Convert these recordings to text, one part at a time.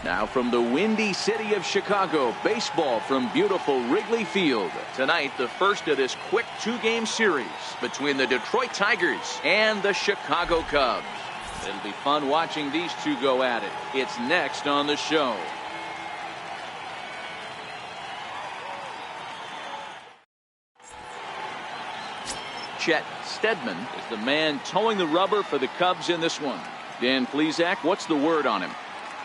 Now from the windy city of Chicago, baseball from beautiful Wrigley Field. Tonight, the first of this quick two-game series between the Detroit Tigers and the Chicago Cubs. It'll be fun watching these two go at it. It's next on the show. Chet Steadman is the man towing the rubber for the Cubs in this one. Dan Plesac, what's the word on him?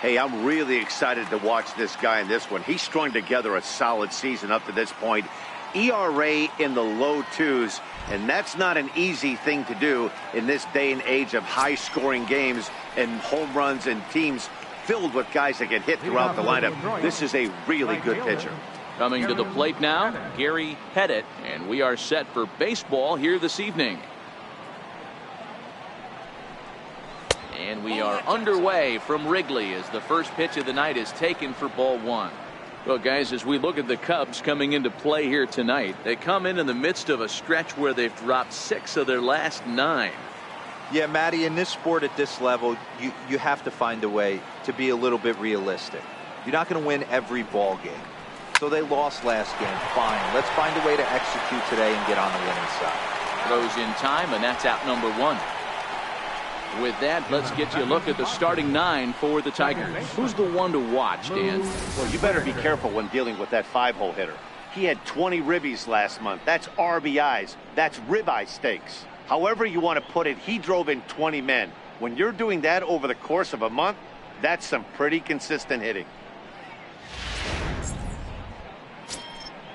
Hey, I'm really excited to watch this guy in this one. He's strung together a solid season up to this point. ERA in the low twos, and that's not an easy thing to do in this day and age of high-scoring games and home runs and teams filled with guys that get hit throughout the lineup. This is a really good pitcher. Coming to the plate now, Gary Pettit, and we are set for baseball here this evening. And we are underway from Wrigley as the first pitch of the night is taken for ball one. Well, guys, as we look at the Cubs coming into play here tonight, they come in the midst of a stretch where they've dropped 6 of their last 9. Yeah, Matty, in this sport at this level, you have to find a way to be a little bit realistic. You're not going to win every ball game. So they lost last game. Fine. Let's find a way to execute today and get on the winning side. Throws in time, and that's out number 1. With that, let's get you a look at the starting 9 for the Tigers. Who's the one to watch, Dan? Well, you better be careful when dealing with that 5-hole hitter. He had 20 ribbies last month. That's RBIs. That's ribeye steaks. However you want to put it, he drove in 20 men. When you're doing that over the course of a month, that's some pretty consistent hitting.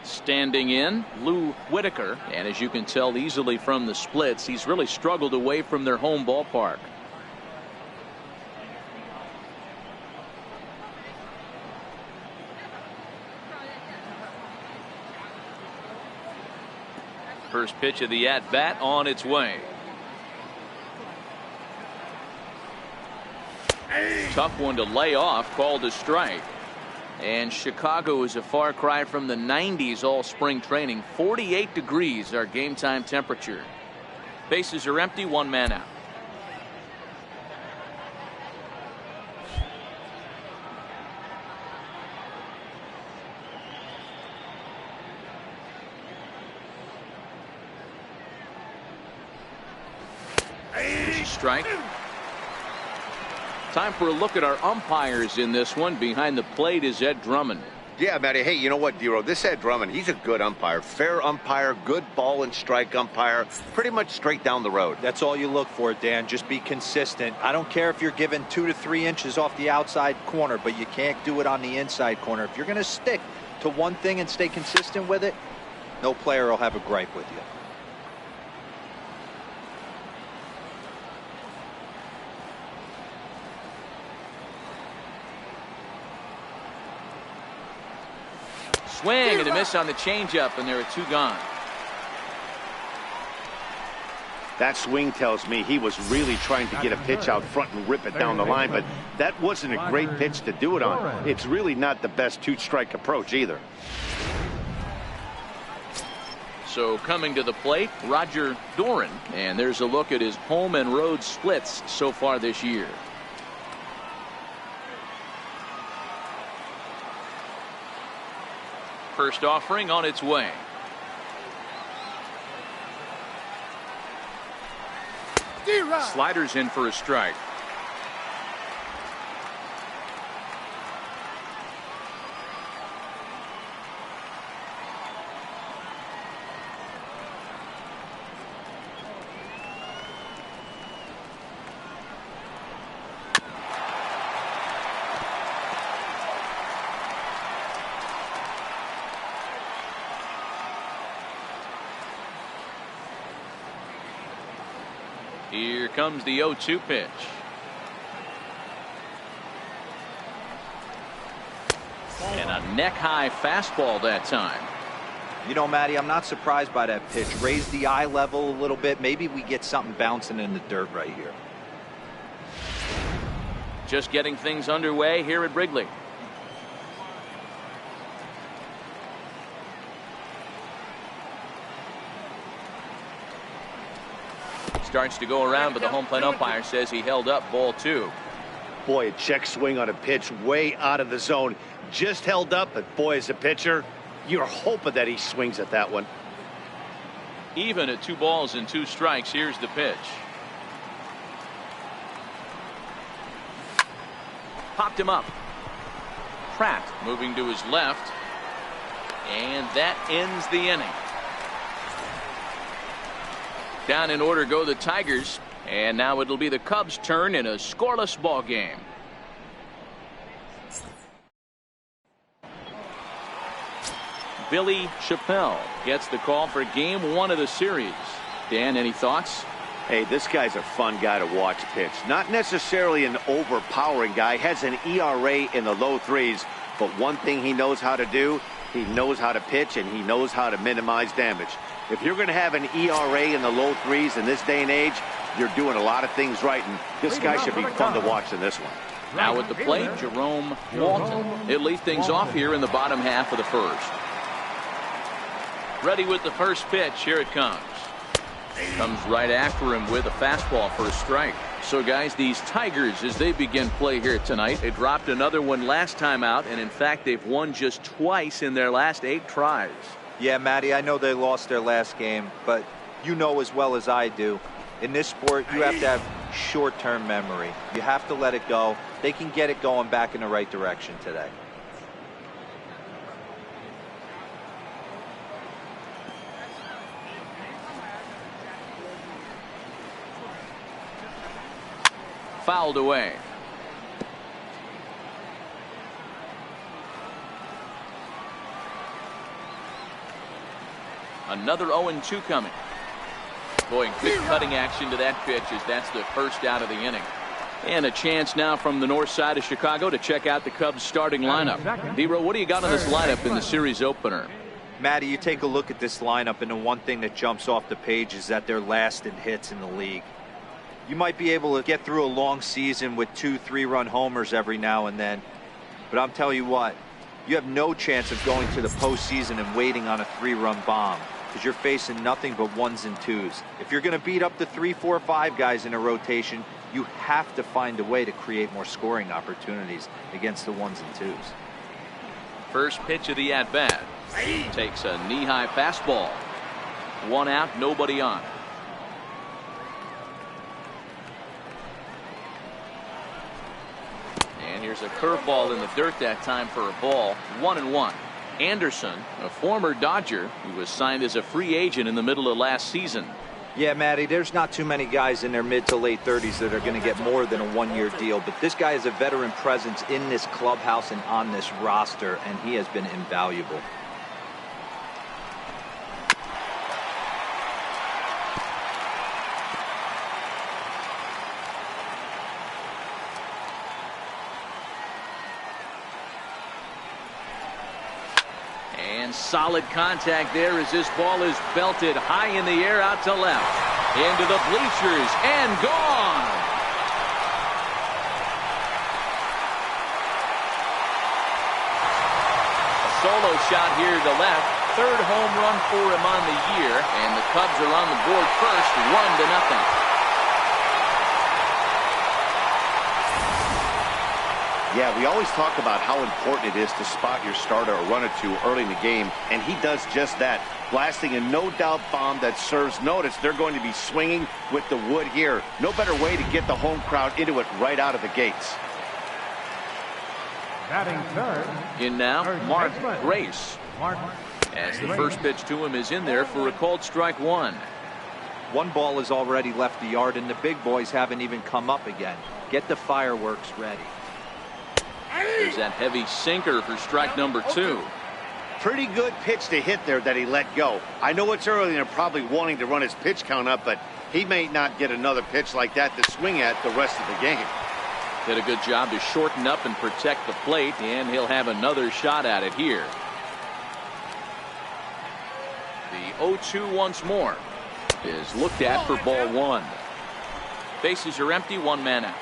Standing in, Lou Whitaker, and as you can tell easily from the splits, he's really struggled away from their home ballpark. First pitch of the at-bat on its way. Tough one to lay off, called a strike. And Chicago is a far cry from the 90s all spring training. 48 degrees our game time temperature. Bases are empty, 1 man out. Strike. Time for a look at our umpires in this one. Behind the plate is Ed Drummond. Yeah, Matty. Hey, you know what, Dero? This Ed Drummond, he's a good umpire. Fair umpire, good ball and strike umpire. Pretty much straight down the road. That's all you look for, Dan. Just be consistent. I don't care if you're given 2 to 3 inches off the outside corner, but you can't do it on the inside corner. If you're going to stick to one thing and stay consistent with it, no player will have a gripe with you. Swing and a miss on the changeup, and there are 2 gone. That swing tells me he was really trying to get a pitch out front and rip it down the line, but that wasn't a great pitch to do it on. It's really not the best 2-strike approach either. So coming to the plate, Roger Doran, and there's a look at his home and road splits so far this year. First offering on its way. Sliders in for a strike. Here comes the 0-2 pitch. And a neck-high fastball that time. You know, Matty, I'm not surprised by that pitch. Raise the eye level a little bit. Maybe we get something bouncing in the dirt right here. Just getting things underway here at Wrigley. Starts to go around, but the home plate umpire says he held up ball 2. Boy, a check swing on a pitch way out of the zone. Just held up, but boy, as a pitcher, you're hoping that he swings at that one. Even at 2 balls and 2 strikes. Here's the pitch. Popped him up. Pratt moving to his left. And that ends the inning. Down in order go the Tigers. And now it'll be the Cubs' turn in a scoreless ball game. Billy Chappelle gets the call for game 1 of the series. Dan, any thoughts? Hey, this guy's a fun guy to watch pitch. Not necessarily an overpowering guy. Has an ERA in the low 3s. But one thing he knows how to do, he knows how to pitch and he knows how to minimize damage. If you're going to have an ERA in the low 3s in this day and age, you're doing a lot of things right, and this guy should be fun to watch in this one. Now at the plate, Jerome Walton. He'll lead things off here in the bottom half of the first. Ready with the first pitch. Here it comes. Comes right after him with a fastball for a strike. So guys, these Tigers, as they begin play here tonight, they dropped another one last time out, and in fact they've won just twice in their last 8 tries. Yeah, Matty, I know they lost their last game, but you know as well as I do, in this sport you have to have short-term memory. You have to let it go. They can get it going back in the right direction today. Fouled away. Another 0-2 coming. Boy, quick cutting action to that pitch as that's the first out of the inning. And a chance now from the north side of Chicago to check out the Cubs starting lineup. D-Row, what do you got on this lineup in the series opener? Matty, you take a look at this lineup, and the one thing that jumps off the page is that they're last in hits in the league. You might be able to get through a long season with 2-3-run homers every now and then, but I'm telling you what, you have no chance of going to the postseason and waiting on a 3-run bomb, because you're facing nothing but 1s and 2s. If you're going to beat up the 3, 4, 5 guys in a rotation, you have to find a way to create more scoring opportunities against the 1s and 2s. First pitch of the at-bat. Takes a knee-high fastball. 1 out, nobody on. And here's a curveball in the dirt that time for a ball. 1-1. Anderson, a former Dodger who was signed as a free agent in the middle of last season. Yeah, Matty, there's not too many guys in their mid to late 30s that are going to get more than a 1-year deal, but this guy is a veteran presence in this clubhouse and on this roster, and he has been invaluable. Solid contact there as this ball is belted high in the air out to left. Into the bleachers and gone. A solo shot here to left. 3rd home run for him on the year. And the Cubs are on the board first, 1-0. Yeah, we always talk about how important it is to spot your starter or run it to early in the game, and he does just that, blasting a no-doubt bomb that serves notice. They're going to be swinging with the wood here. No better way to get the home crowd into it right out of the gates. Batting third. In now, Mark Grace. As the first pitch to him is in there for a called strike 1. 1 ball has already left the yard, and the big boys haven't even come up again. Get the fireworks ready. There's that heavy sinker for strike number 2. Pretty good pitch to hit there that he let go. I know it's early and they're probably wanting to run his pitch count up, but he may not get another pitch like that to swing at the rest of the game. Did a good job to shorten up and protect the plate, and he'll have another shot at it here. The 0-2 once more is looked at for ball 1. Bases are empty, 1 man out.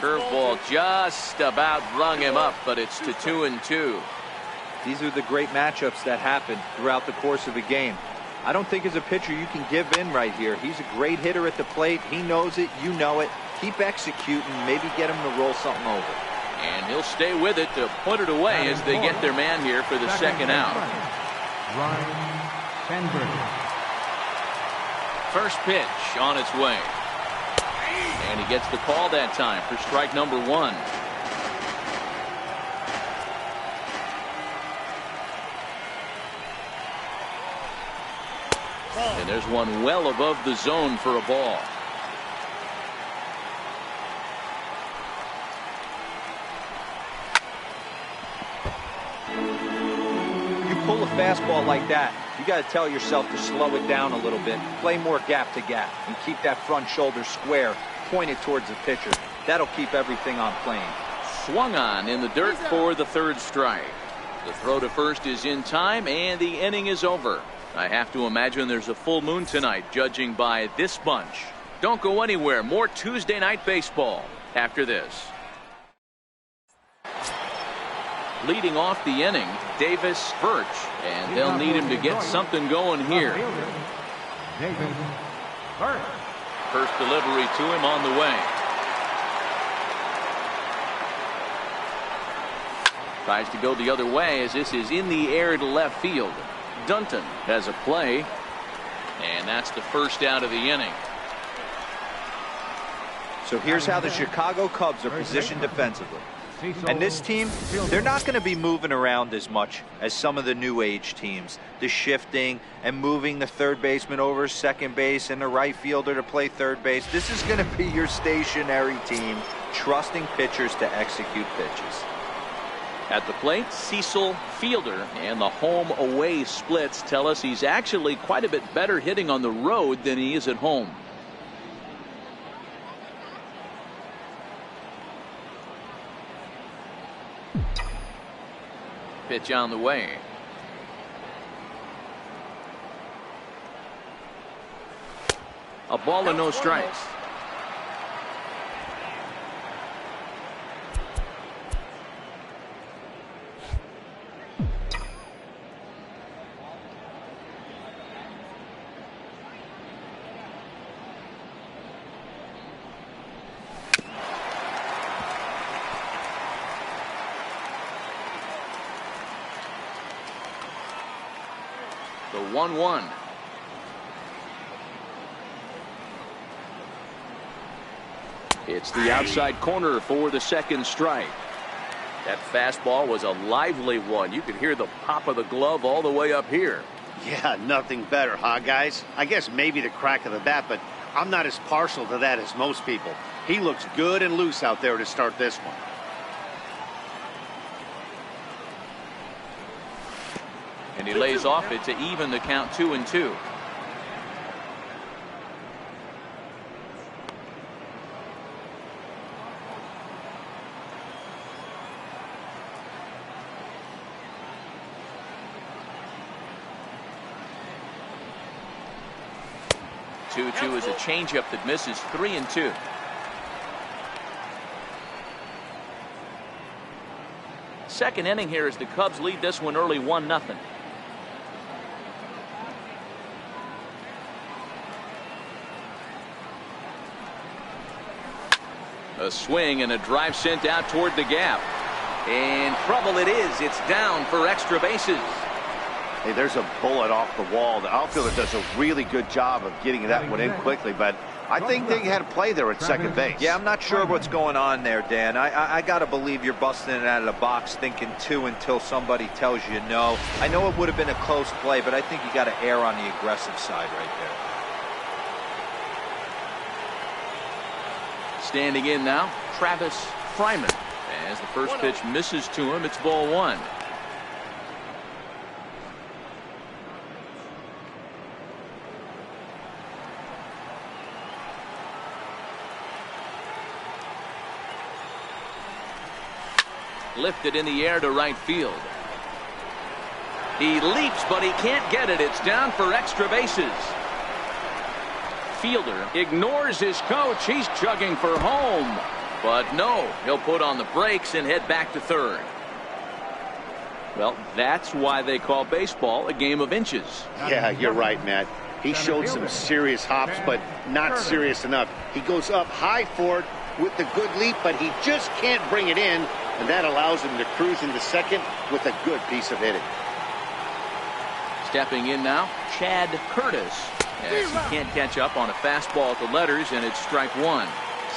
Curveball just about rung him up, but it's to 2-2. These are the great matchups that happen throughout the course of a game. I don't think as a pitcher you can give in right here. He's a great hitter at the plate. He knows it. You know it. Keep executing. Maybe get him to roll something over. And he'll stay with it to put it away as they get their man here for the second out. First pitch on its way. And he gets the call that time for strike number 1. And there's one well above the zone for a ball. You pull a fastball like that, you got to tell yourself to slow it down a little bit, play more gap to gap, and keep that front shoulder square, pointed towards the pitcher. That'll keep everything on plane. Swung on in the dirt for the 3rd strike. The throw to first is in time, and the inning is over. I have to imagine there's a full moon tonight, judging by this bunch. Don't go anywhere. More Tuesday night baseball after this. Leading off the inning, Davis Birch, and they'll need him to get something going here. First delivery to him on the way. Tries to go the other way as this is in the air to left field. Dunton has a play, and that's the first out of the inning. So here's how the Chicago Cubs are positioned defensively. And this team, they're not going to be moving around as much as some of the new age teams. The shifting and moving the third baseman over second base and the right fielder to play third base. This is going to be your stationary team, trusting pitchers to execute pitches. At the plate, Cecil Fielder, and the home-away splits tell us he's actually quite a bit better hitting on the road than he is at home. Pitch on the way. A ball and no strikes. The 1-1. It's the outside corner for the second strike. That fastball was a lively one. You could hear the pop of the glove all the way up here. Yeah, nothing better, huh, guys? I guess maybe the crack of the bat, but I'm not as partial to that as most people. He looks good and loose out there to start this one. And he lays off it to even the count 2-2. Two is a changeup that misses. 3-2. Second inning here as the Cubs lead this one early 1-0. A swing and a drive sent out toward the gap. And trouble it is. It's down for extra bases. Hey, there's a bullet off the wall. The outfielder does a really good job of getting that one in quickly, but I think they had a play there at second base. Yeah, I'm not sure what's going on there, Dan. I got to believe you're busting it out of the box thinking 2 until somebody tells you no. I know it would have been a close play, but I think you got to err on the aggressive side right there. Standing in now, Travis Fryman. As the first pitch misses to him, it's ball 1. Lifted in the air to right field. He leaps, but he can't get it. It's down for extra bases. Fielder ignores his coach. He's chugging for home. But no, he'll put on the brakes and head back to third. Well, that's why they call baseball a game of inches. Yeah, you're right, Matt. He showed some serious hops, but not serious enough. He goes up high for it with the good leap, but he just can't bring it in, and that allows him to cruise into second with a good piece of hitting. Stepping in now, Chad Curtis, as he can't catch up on a fastball at the letters, and it's strike one.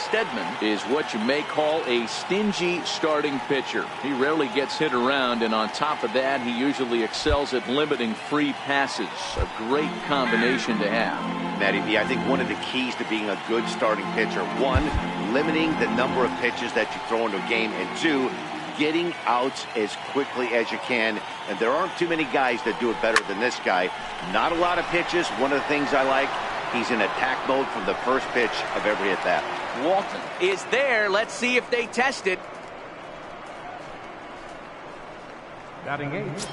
Steadman is what you may call a stingy starting pitcher. He rarely gets hit around, and on top of that, he usually excels at limiting free passes. A great combination to have. Matty B, I think one of the keys to being a good starting pitcher, one, limiting the number of pitches that you throw into a game, and two, getting outs as quickly as you can. And there aren't too many guys that do it better than this guy. Not a lot of pitches. One of the things I like, he's in attack mode from the first pitch of every at bat. Walton is there. Let's see if they test it. Batting eighth,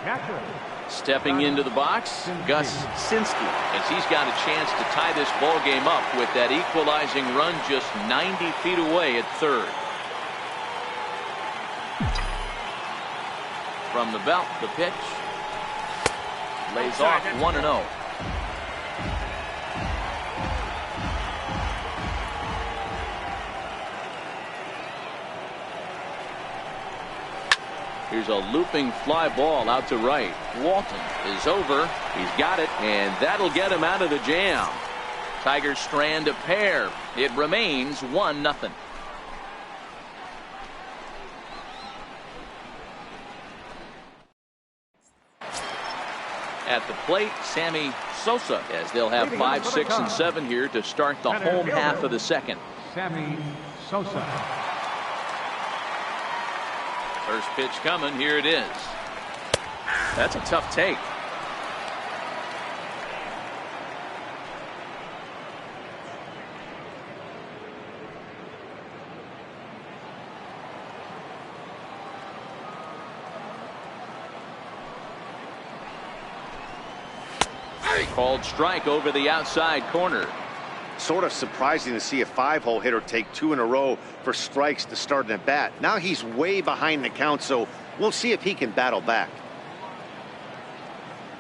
catcher. Stepping into the box, Gus Sinski, as he's got a chance to tie this ball game up with that equalizing run just 90 feet away at third. From the belt, the pitch. Lays off 1-0. Here's a looping fly ball out to right. Walton is over. He's got it, and that'll get him out of the jam. Tigers strand a pair. It remains 1-0. At the plate, Sammy Sosa, as they'll have 5, 6, and 7 here to start the home half of the second. Sammy Sosa. First pitch coming. Here it is. That's a tough take. Called strike over the outside corner. Sort of surprising to see a 5-hole hitter take 2 in a row for strikes to start an at bat. Now he's way behind the count, so we'll see if he can battle back.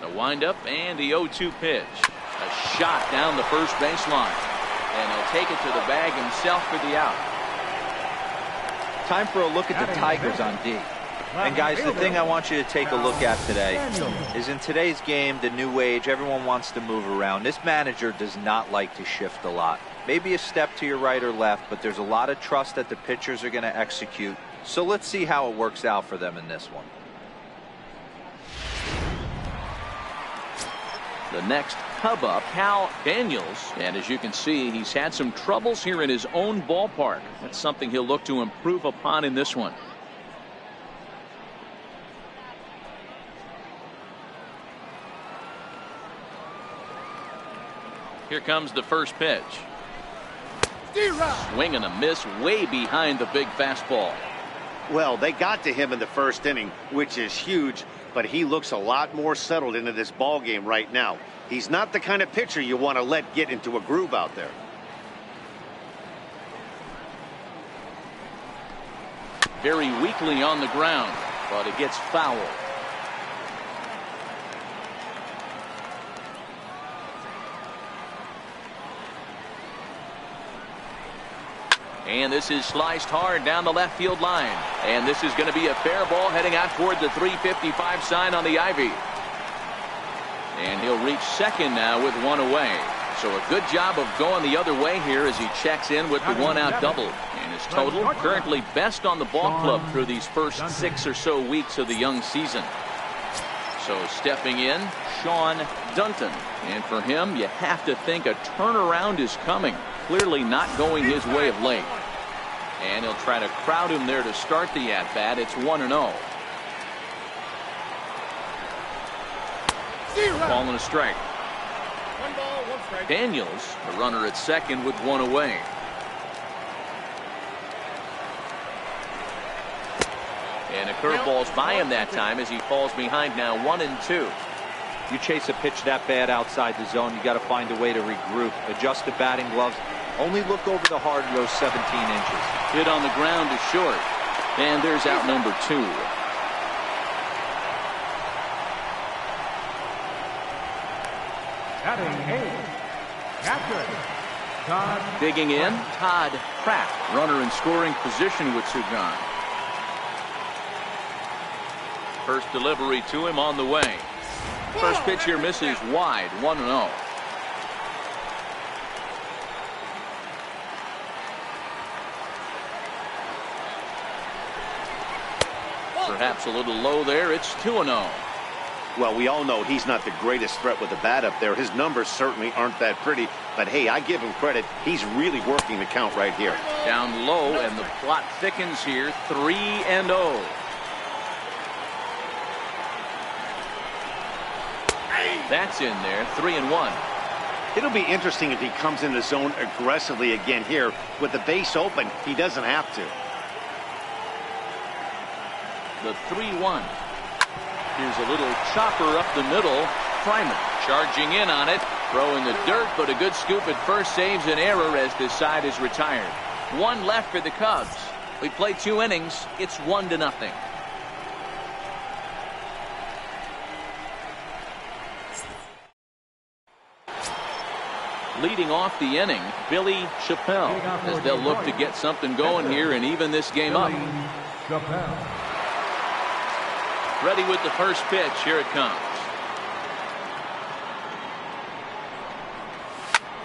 The windup and the 0-2 pitch. A shot down the first baseline, and he'll take it to the bag himself for the out. Time for a look at the Tigers on D. And guys, the thing I want you to take a look at today is in today's game, the new age, everyone wants to move around. This manager does not like to shift a lot. Maybe a step to your right or left, but there's a lot of trust that the pitchers are going to execute. So let's see how it works out for them in this one. The next hub up, Cal Daniels, and as you can see, he's had some troubles here in his own ballpark. That's something he'll look to improve upon in this one. Here comes the first pitch. Swing and a miss way behind the big fastball. Well, they got to him in the first inning, which is huge, but he looks a lot more settled into this ball game right now. He's not the kind of pitcher you want to let get into a groove out there. Very weakly on the ground, but it gets foul. And this is sliced hard down the left field line. And this is going to be a fair ball heading out toward the 355 sign on the ivy. And he'll reach second now with one away. So a good job of going the other way here as he checks in with the one-out double. And his total currently best on the ball club through these first 6 or so weeks of the young season. So stepping in, Sean Dunton. And for him, you have to think a turnaround is coming. Clearly not going his way of late. And he'll try to crowd him there to start the at-bat. It's 1-0. Calling a strike. 1 ball, 1 strike. Daniels, the runner at second with one away. And a curveball's by him that time as he falls behind now 1-2. You chase a pitch that bad outside the zone, you got to find a way to regroup, adjust the batting gloves, only look over the hard row 17 inches. Hit on the ground to short. And there's out number 2. Batting 8. Catcher. Todd. Digging in, Todd Pratt. Runner in scoring position with 2 gone. First delivery to him on the way. First pitch here misses wide, 1-0. Perhaps a little low there. It's 2-0. Well, we all know he's not the greatest threat with the bat up there. His numbers certainly aren't that pretty. But, hey, I give him credit. He's really working the count right here. Down low, and the plot thickens here. 3-0. That's in there. 3-1. It'll be interesting if he comes in the zone aggressively again here. With the base open, he doesn't have to. The 3-1. Here's a little chopper up the middle. Fryman charging in on it. Throw in the dirt, but a good scoop at first saves an error as this side is retired. 1 left for the Cubs. We play 2 innings. It's 1-0. Leading off the inning, Billy Chappelle, as they'll look to get something going here and even this game up. Ready with the first pitch. Here it comes.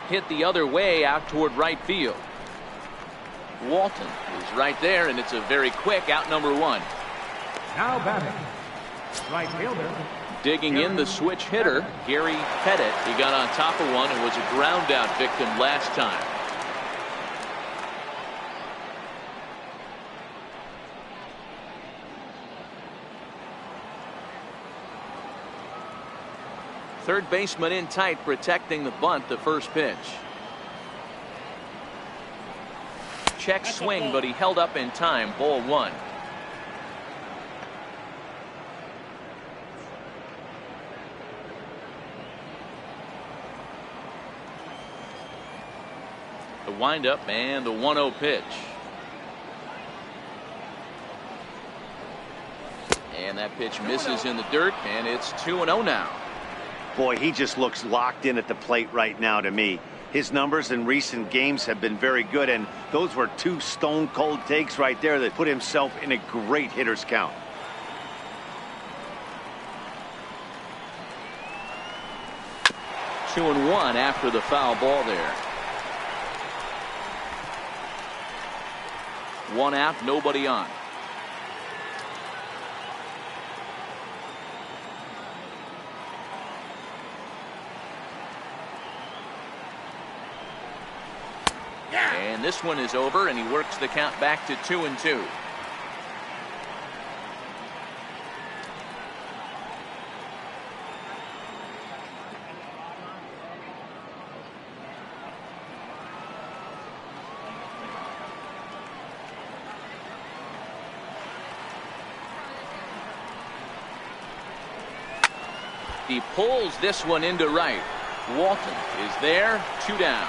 Hit the other way out toward right field. Walton is right there, and it's a very quick out number 1. Now batting. Right fielder. Digging in the switch hitter, Gary Pettit. He got on top of one and was a ground out victim last time. Third baseman in tight, protecting the bunt. The first pitch. Check swing, but he held up in time. Ball 1. The windup and the 1-0 pitch. And that pitch misses in the dirt, and it's 2-0 now. Boy, he just looks locked in at the plate right now to me. His numbers in recent games have been very good, and those were 2 stone-cold takes right there that put himself in a great hitter's count. Two and 1 after the foul ball there. 1 out, nobody on. And this one is over, and he works the count back to 2-2. He pulls this one into right. Walton is there, 2 down.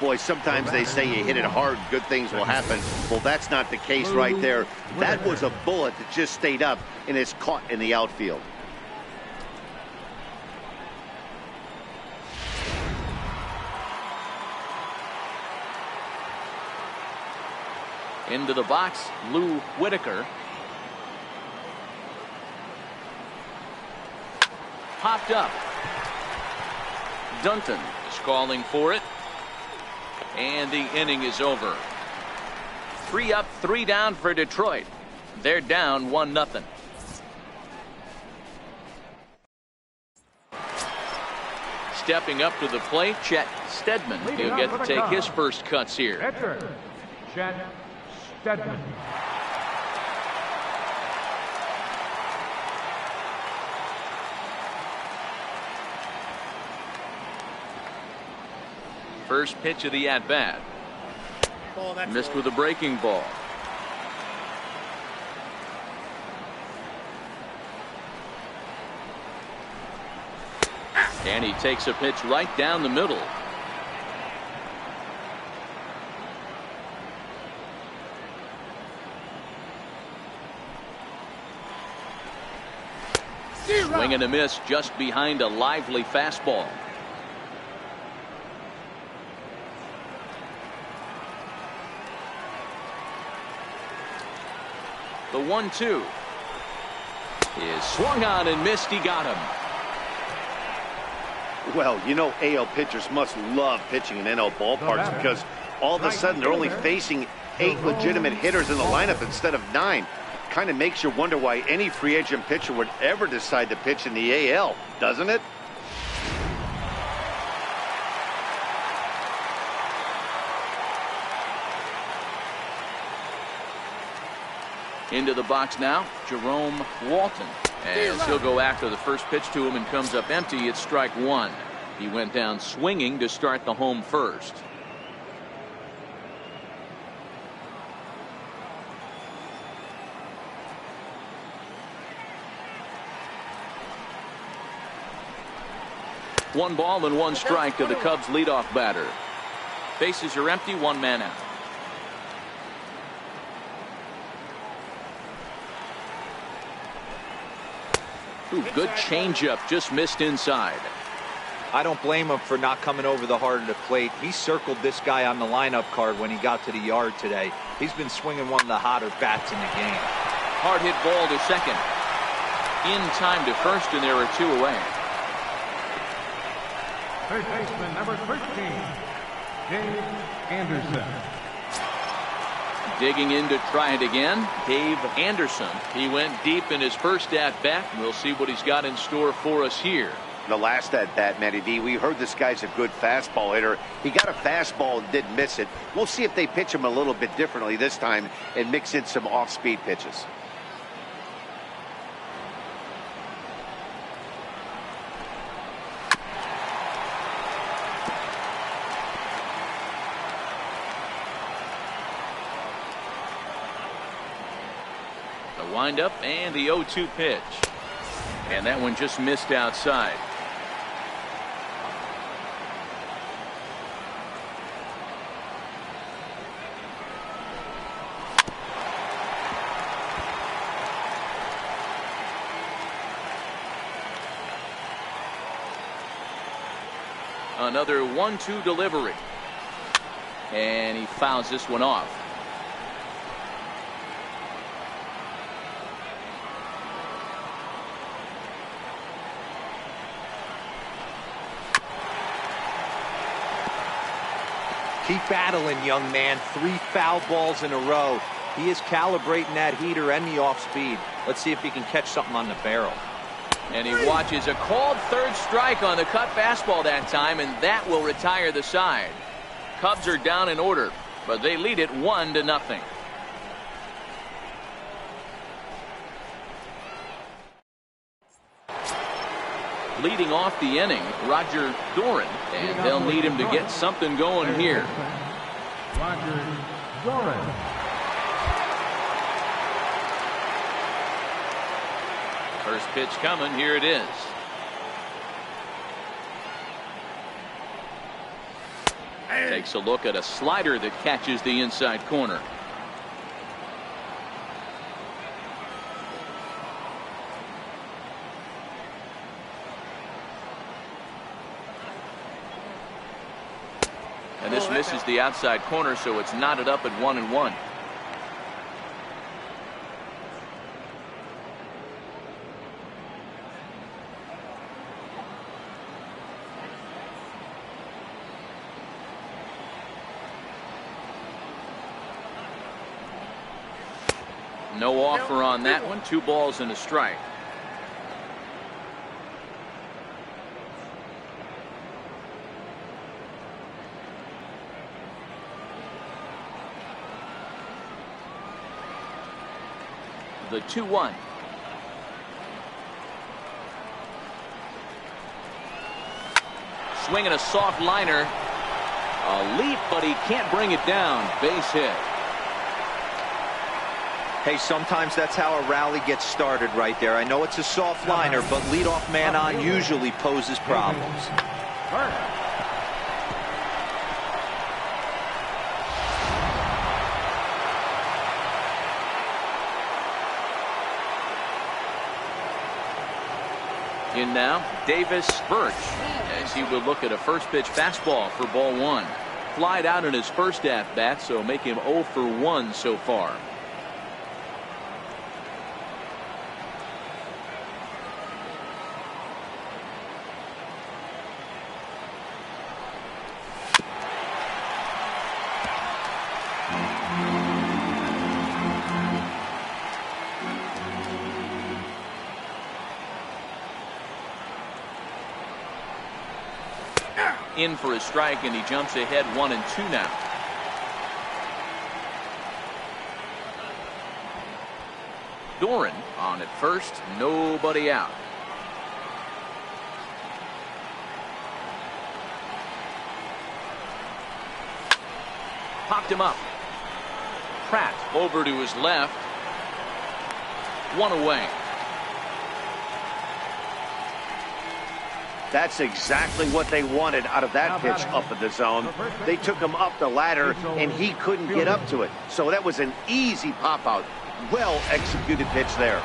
Boy, sometimes they say you hit it hard, good things will happen. Well, that's not the case right there. That was a bullet that just stayed up and is caught in the outfield. Into the box, Lou Whitaker. Popped up. Dunton is calling for it. And the inning is over. 3 up, 3 down for Detroit. They're down 1-0. Stepping up to the plate, Chet Steadman. He'll get to take his first cuts here. Pitcher, Chet Steadman. First pitch of the at-bat. Missed with a breaking ball. And he takes a pitch right down the middle. Swing and a miss just behind a lively fastball. The 1-2 is swung on and missed. He got him. Well, you know, AL pitchers must love pitching in NL ballparks because all of a sudden they're only facing 8 legitimate hitters in the lineup instead of 9. Kind of makes you wonder why any free agent pitcher would ever decide to pitch in the AL, doesn't it? Into the box now, Jerome Walton. As he'll go after the first pitch to him and comes up empty. It's strike 1. He went down swinging to start the home first. One ball and 1 strike to the Cubs leadoff batter. Bases are empty, 1 man out. Ooh, good changeup, just missed inside. I don't blame him for not coming over the heart of the plate. He circled this guy on the lineup card when he got to the yard today. He's been swinging one of the hotter bats in the game. Hard hit ball to second. In time to first, and there are 2 away. Third baseman number 13, Dave Anderson. Digging in to try it again, Dave Anderson. He went deep in his first at-bat. We'll see what he's got in store for us here. The last at-bat, Matty D, we heard this guy's a good fastball hitter. He got a fastball and didn't miss it. We'll see if they pitch him a little bit differently this time and mix in some off-speed pitches. Wind-up and the 0-2 pitch. And that one just missed outside. Another 1-2 delivery. And he fouls this one off. Keep battling, young man. 3 foul balls in a row. He is calibrating that heater and the off speed. Let's see if he can catch something on the barrel. And he watches a called third strike on the cut fastball that time, and that will retire the side. Cubs are down in order, but they lead it 1-0. Leading off the inning, Roger Doran, and they'll need him to get something going here. Roger Doran. First pitch coming, here it is. Takes a look at a slider that catches the inside corner. And this misses the outside corner, so it's knotted up at 1-1. No offer on that one. 2 balls and a strike. The 2-1. Swinging a soft liner. A leap, but he can't bring it down. Base hit. Hey, sometimes that's how a rally gets started right there. I know it's a soft liner, but leadoff man on usually poses problems. In now, Davis Birch, as he will look at a first pitch fastball for ball one. Flied out in his first at bat, so make him 0 for 1 so far. In for a strike, and he jumps ahead 1-2 now. Doran on at first, nobody out. Popped him up. Pratt over to his left. One away. That's exactly what they wanted out of that pitch up in the zone. They took him up the ladder, and he couldn't get up to it. So that was an easy pop-out. Well-executed pitch there.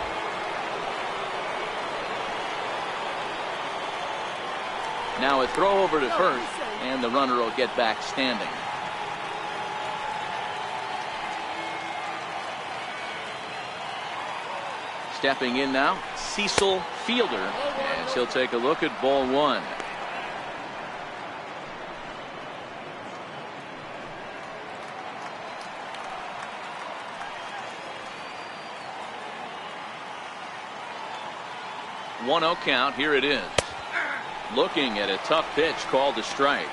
Now a throw over to first, and the runner will get back standing. Stepping in now, Cecil Fielder, as he'll take a look at ball one. One 0 count. Here it is. Looking at a tough pitch called a strike.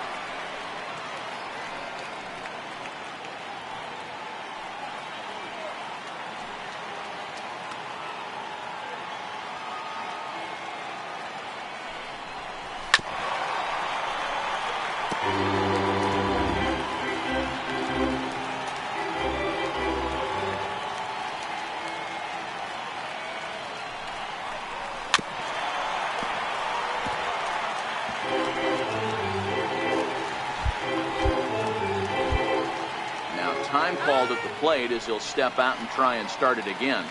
Time called at the plate as he'll step out and try and start it again.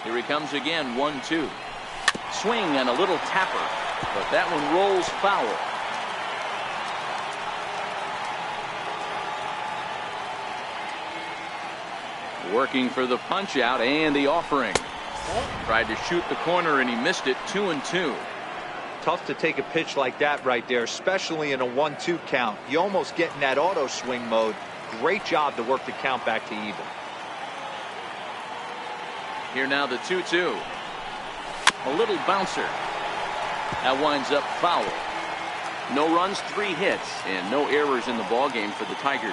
Here he comes again, 1-2. Swing and a little tapper, but that one rolls foul. Working for the punch out and the offering. Tried to shoot the corner and he missed it. 2-2. Tough to take a pitch like that right there, especially in a 1-2 count. You almost get in that auto swing mode. Great job to work the count back to even. Here now the 2-2. A little bouncer. That winds up foul. No runs, 3 hits, and no errors in the ballgame for the Tigers.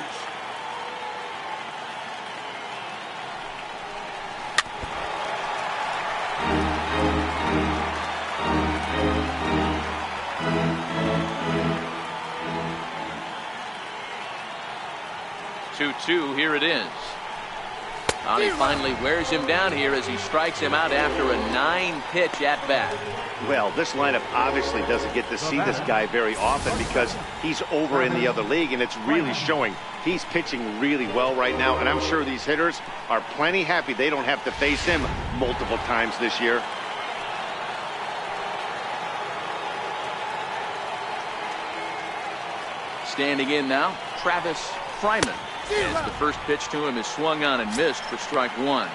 Here it is. He finally wears him down here as he strikes him out after a 9-pitch at bat. Well, this lineup obviously doesn't get to see this guy very often because he's over in the other league, and it's really showing. He's pitching really well right now, and I'm sure these hitters are plenty happy they don't have to face him multiple times this year. Standing in now, Travis Fryman. As the first pitch to him is swung on and missed for strike one.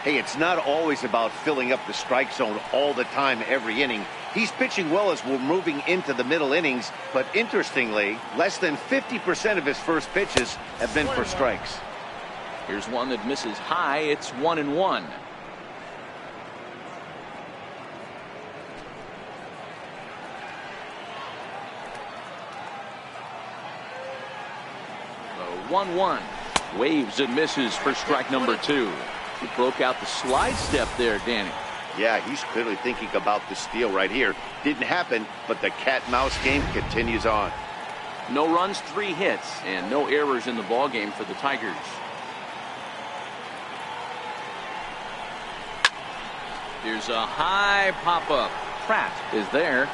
Hey, it's not always about filling up the strike zone all the time every inning. He's pitching well as we're moving into the middle innings, but interestingly, less than 50% of his first pitches have been for strikes. Here's one that misses high. It's 1-1. The 1-1. Waves and misses for strike number 2. He broke out the slide step there, Danny. Yeah, he's clearly thinking about the steal right here. Didn't happen, but the cat-mouse game continues on. No runs, 3 hits, and no errors in the ballgame for the Tigers. Here's a high pop-up. Pratt is there,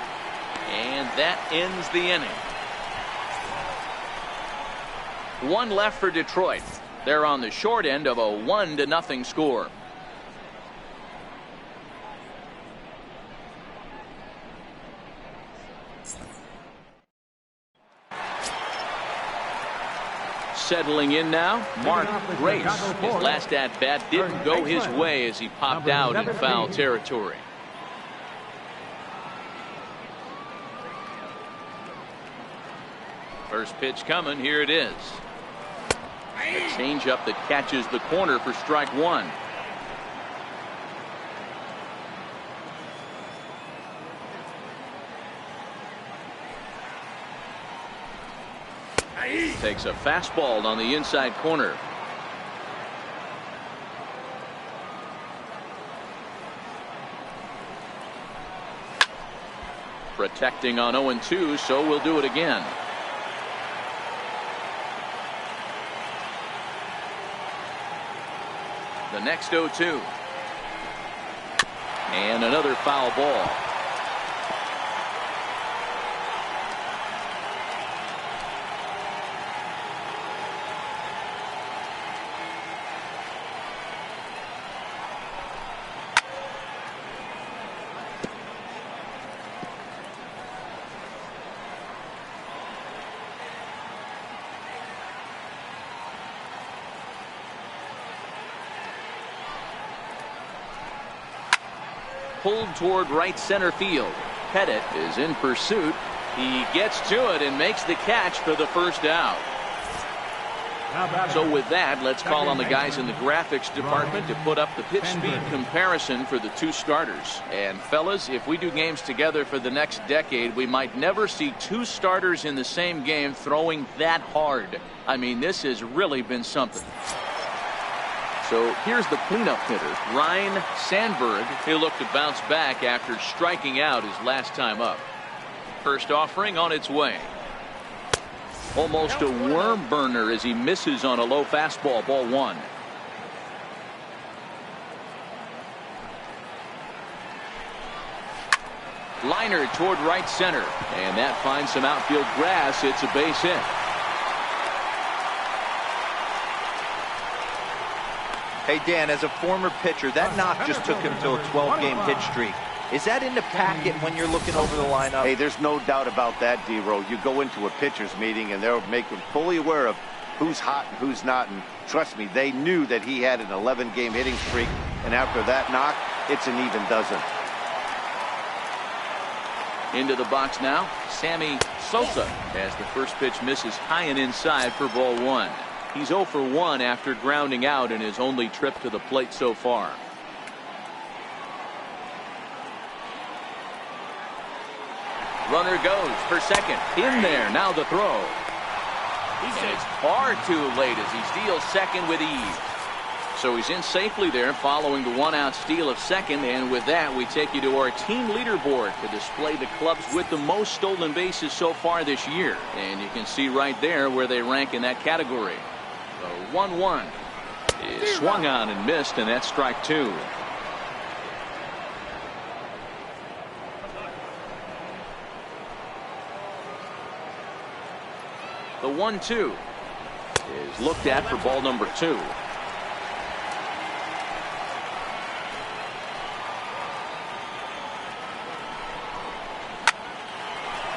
and that ends the inning. 1 left for Detroit. They're on the short end of a 1-0 score. Settling in now, Mark Grace. His last at-bat didn't go his way as he popped out in foul territory. First pitch coming. Here it is. A changeup that catches the corner for strike one. Takes a fastball on the inside corner. Protecting on 0-2, so we'll do it again. The next 0-2. And another foul ball. Pulled toward right center field. Chet is in pursuit. He gets to it and makes the catch for the first out. So with that, let's call on the guys in the graphics department to put up the pitch speed comparison for the two starters. And fellas, if we do games together for the next decade, we might never see two starters in the same game throwing that hard. I mean, this has really been something. So here's the cleanup hitter, Ryan Sandberg. He'll look to bounce back after striking out his last time up. First offering on its way. Almost a worm burner as he misses on a low fastball, ball one. Liner toward right center, and that finds some outfield grass. It's a base hit. Hey, Dan, as a former pitcher, that knock just took him to a 12-game hit streak. Is that in the packet when you're looking over the lineup? Hey, there's no doubt about that, D-Row. You go into a pitcher's meeting, and they'll make him fully aware of who's hot and who's not. And trust me, they knew that he had an 11-game hitting streak. And after that knock, it's an even dozen. Into the box now, Sammy Sosa, as the first pitch misses high and inside for ball one. He's 0 for 1 after grounding out in his only trip to the plate so far. Runner goes for second. In there, now the throw. And it's far too late as he steals second with ease. So he's in safely there following the one-out steal of second. And with that, we take you to our team leaderboard to display the clubs with the most stolen bases so far this year. And you can see right there where they rank in that category. The 1-1 is swung on and missed, and that's strike two. The 1-2 is looked at for ball number two.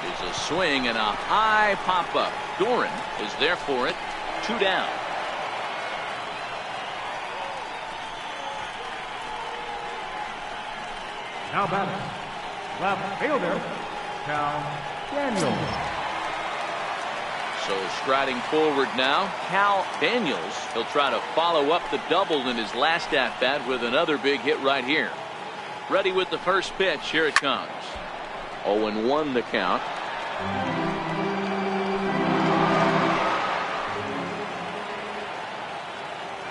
There's a swing and a high pop-up. Doran is there for it. 2 down. Now batting, left fielder, Cal Daniels. So striding forward now, Cal Daniels. He'll try to follow up the double in his last at-bat with another big hit right here. Ready with the first pitch. Here it comes. 0-1 the count.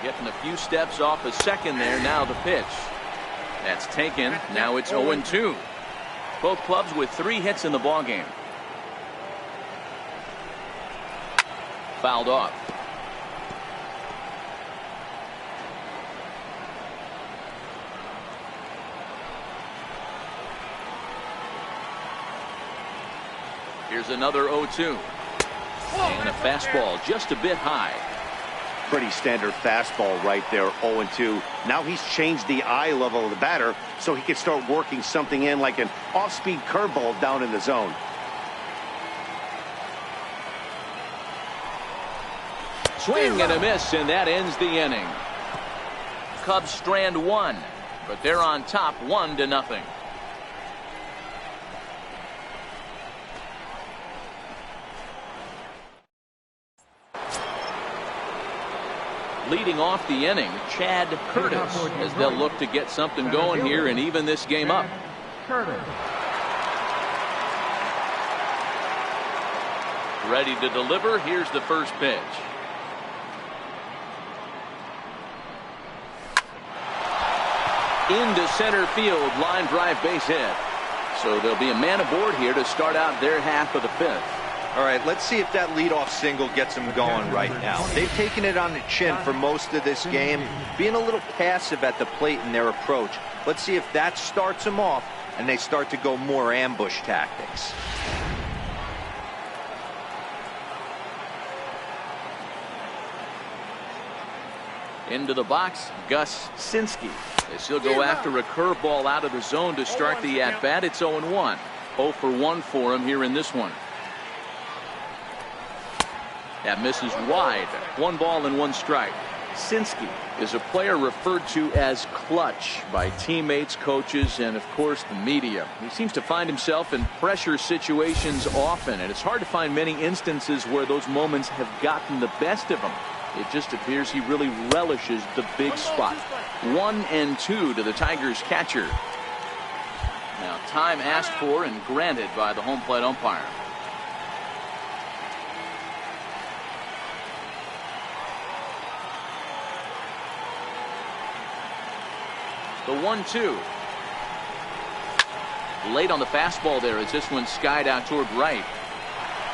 Getting a few steps off a second there. Now the pitch. That's taken. Now it's 0-2. Both clubs with 3 hits in the ballgame. Fouled off. Here's another 0-2. And a fastball just a bit high. Pretty standard fastball right there, 0-2. Now he's changed the eye level of the batter so he can start working something in like an off-speed curveball down in the zone. Swing and a miss, and that ends the inning. Cubs strand one, but they're on top 1-0. Leading off the inning, Chad Curtis, as they'll look to get something going here and even this game up. Ready to deliver. Here's the first pitch. Into center field, line drive, base hit. So there'll be a man aboard here to start out their half of the fifth. All right, let's see if that leadoff single gets them going right now. They've taken it on the chin for most of this game, being a little passive at the plate in their approach. Let's see if that starts them off and they start to go more ambush tactics. Into the box, Gus Sinski. As he'll go after a curveball out of the zone to start the at-bat. It's 0-1. 0 for 1 for him here in this one. That misses wide. 1 ball and 1 strike. Sinski is a player referred to as clutch by teammates, coaches, and of course the media. He seems to find himself in pressure situations often, and it's hard to find many instances where those moments have gotten the best of him. It just appears he really relishes the big spot. 1-2 to the Tigers catcher. Now time asked for and granted by the home plate umpire. The 1-2. Late on the fastball there as this one skied out toward right.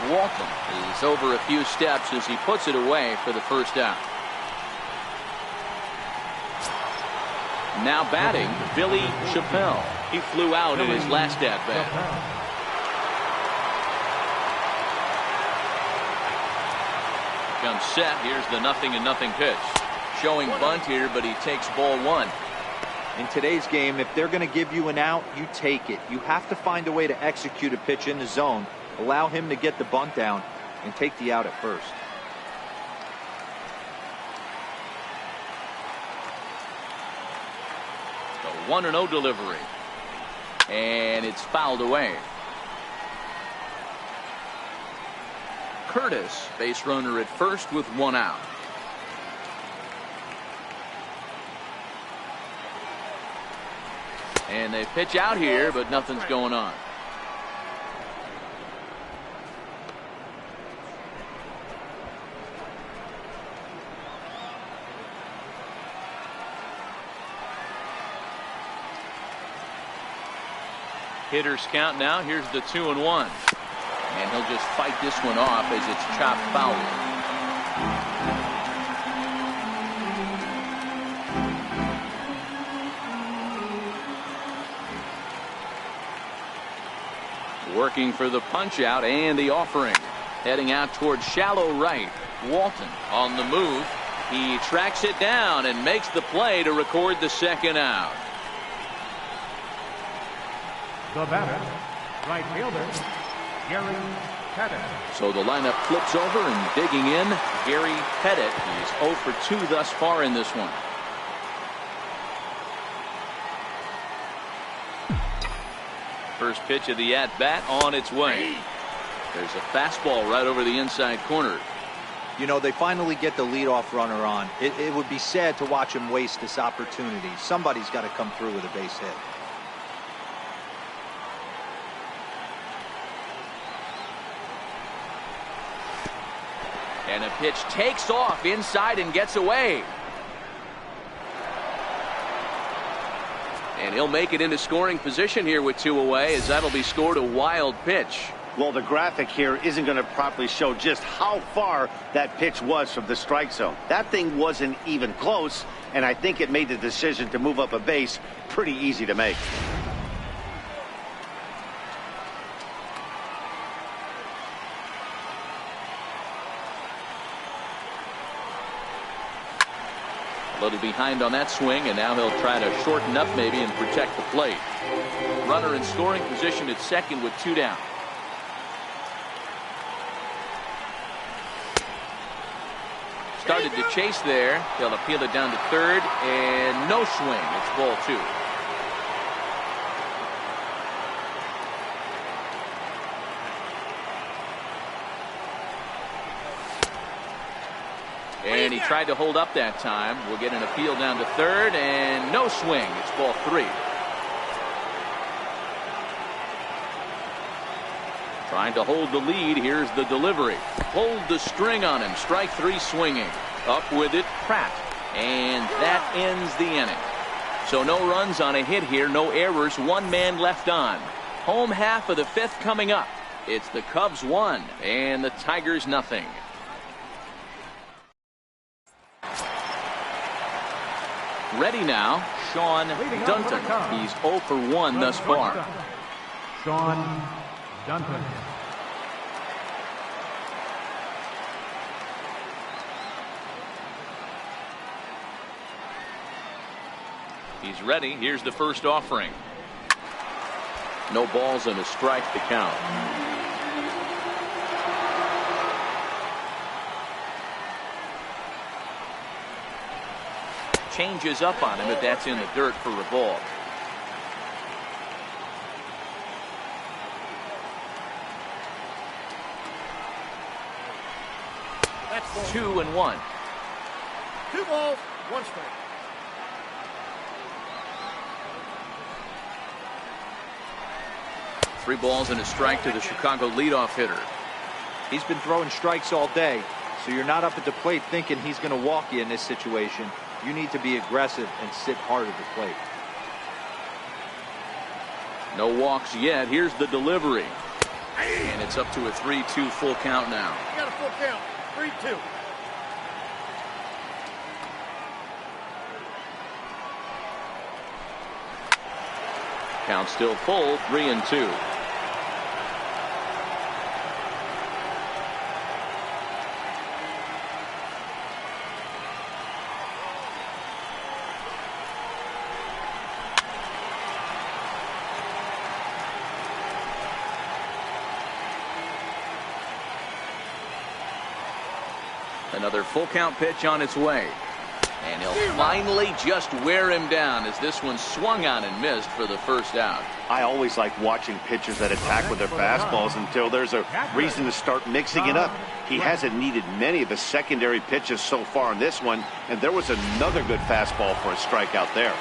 Walton is over a few steps as he puts it away for the first out. Now batting, Billy Chappelle. He flew out in his last at-bat. Comes set. Here's the 0-0 pitch. Showing bunt here, but he takes ball 1. In today's game, if they're going to give you an out, you take it. You have to find a way to execute a pitch in the zone, allow him to get the bunt down, and take the out at first. The 1-0 delivery. And it's fouled away. Curtis, base runner at first with 1 out. And they pitch out here, but nothing's going on. Hitters count now. Here's the 2-1. And he'll just fight this one off as it's chopped foul. Working for the punch out and the offering. Heading out towards shallow right. Walton on the move. He tracks it down and makes the play to record the second out. The batter, right fielder, Gary Pettit. So the lineup flips over and digging in, Gary Pettit. He's 0 for 2 thus far in this one. First pitch of the at-bat on its way. There's a fastball right over the inside corner. You know, they finally get the leadoff runner on. It would be sad to watch him waste this opportunity. Somebody's got to come through with a base hit. And a pitch takes off inside and gets away. And he'll make it into scoring position here with 2 away, as that'll be scored a wild pitch. Well, the graphic here isn't going to properly show just how far that pitch was from the strike zone. That thing wasn't even close, and I think it made the decision to move up a base pretty easy to make. A little behind on that swing, and now he'll try to shorten up maybe and protect the plate. Runner in scoring position at second with 2 down. Started to chase there. They'll appeal it down to third, and no swing. It's ball 2. And he tried to hold up that time. We'll get an appeal down to third, and no swing. It's ball 3. Trying to hold the lead. Here's the delivery. Hold the string on him. Strike 3 swinging. Up with it, Pratt. And that ends the inning. So no runs on a hit here. No errors. 1 man left on. Home half of the 5th coming up. It's the Cubs 1 and the Tigers nothing. Ready now, Sean Dunton. He's 0 for 1 thus far. Sean Dunton. He's ready. Here's the first offering. No balls and a strike to count. Changes up on him, but that's in the dirt for a ball. That's 2-1. 2 balls, 1 strike. Three balls and a strike to the Chicago leadoff hitter. He's been throwing strikes all day, so you're not up at the plate thinking he's going to walk you in this situation. You need to be aggressive and sit hard at the plate. No walks yet. Here's the delivery. And it's up to a 3-2 full count now. You got a full count. 3-2. Count still full. 3-2. Another full count pitch on its way. And he'll finally just wear him down as this one swung on and missed for the first out. I always like watching pitchers that attack with their fastballs until there's a reason to start mixing it up. He hasn't needed many of his secondary pitches so far in this one, and there was another good fastball for a strikeout there.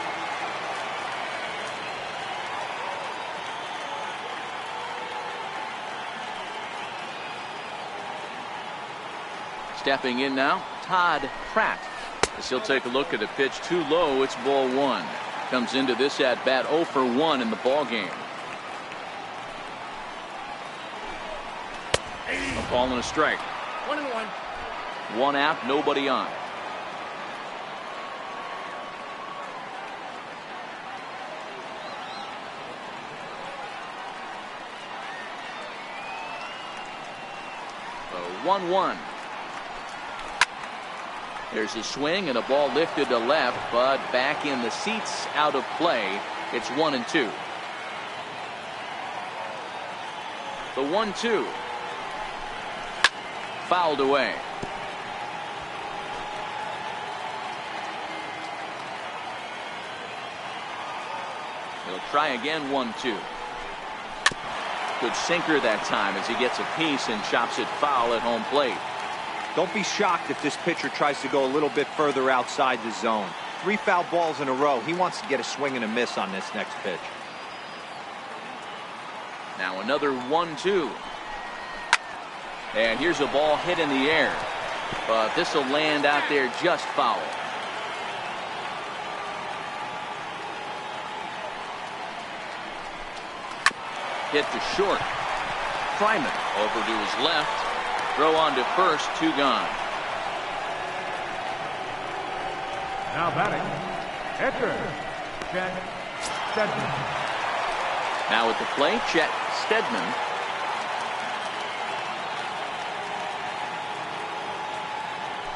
Stepping in now, Todd Pratt. As he'll take a look at a pitch too low, it's ball 1. Comes into this at bat 0 for 1 in the ball game. A ball and a strike. 1-1. 1 out, nobody on. So 1-1. There's a swing and a ball lifted to left, but back in the seats, out of play. It's 1-2. The 1-2. Fouled away. He'll try again. 1-2. Good sinker that time as he gets a piece and chops it foul at home plate. Don't be shocked if this pitcher tries to go a little bit further outside the zone. 3 foul balls in a row. He wants to get a swing and a miss on this next pitch. Now another 1-2. And here's a ball hit in the air. But this will land out there just foul. Hit to short. Fryman over to his left. Throw on to first, 2 gone. Now batting, Edgar Chet Steadman. Now at the plate, Chet Steadman.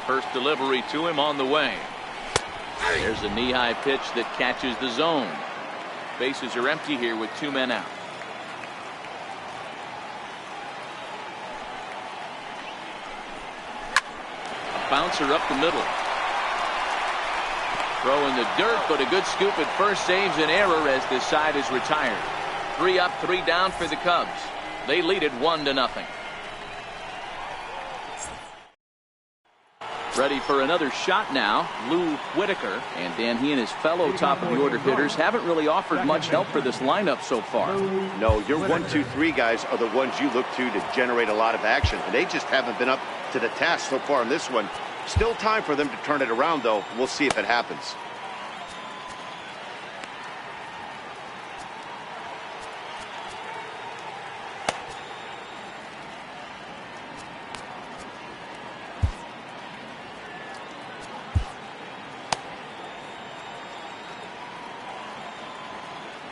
First delivery to him on the way. There's a knee-high pitch that catches the zone. Bases are empty here with 2 men out. A bouncer up the middle. Throw in the dirt, but a good scoop at first saves an error as this side is retired. 3 up, 3 down for the Cubs. They lead it 1-0. Ready for another shot now, Lou Whitaker. And Dan, he and his fellow top-of-the-order hitters haven't really offered much help for this lineup so far. No, your 1, 2, 3 guys are the ones you look to generate a lot of action. And they just haven't been up to the task so far in this one. Still time for them to turn it around, though. We'll see if it happens.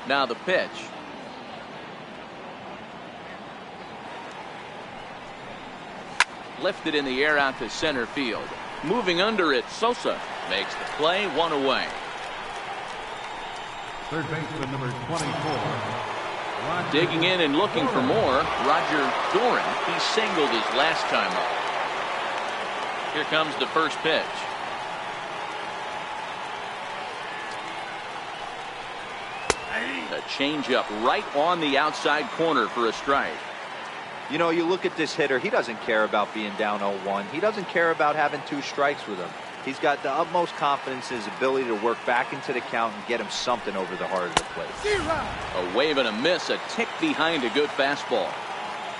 Now the pitch. Lifted in the air out to center field. Moving under it, Sosa makes the play, 1 away. Third baseman number 24. Digging in and looking for more, Roger Doran. He singled his last time up. Here comes the first pitch. A changeup right on the outside corner for a strike. You know, you look at this hitter, he doesn't care about being down 0-1. He doesn't care about having 2 strikes with him. He's got the utmost confidence in his ability to work back into the count and get him something over the heart of the plate. A wave and a miss, a tick behind a good fastball.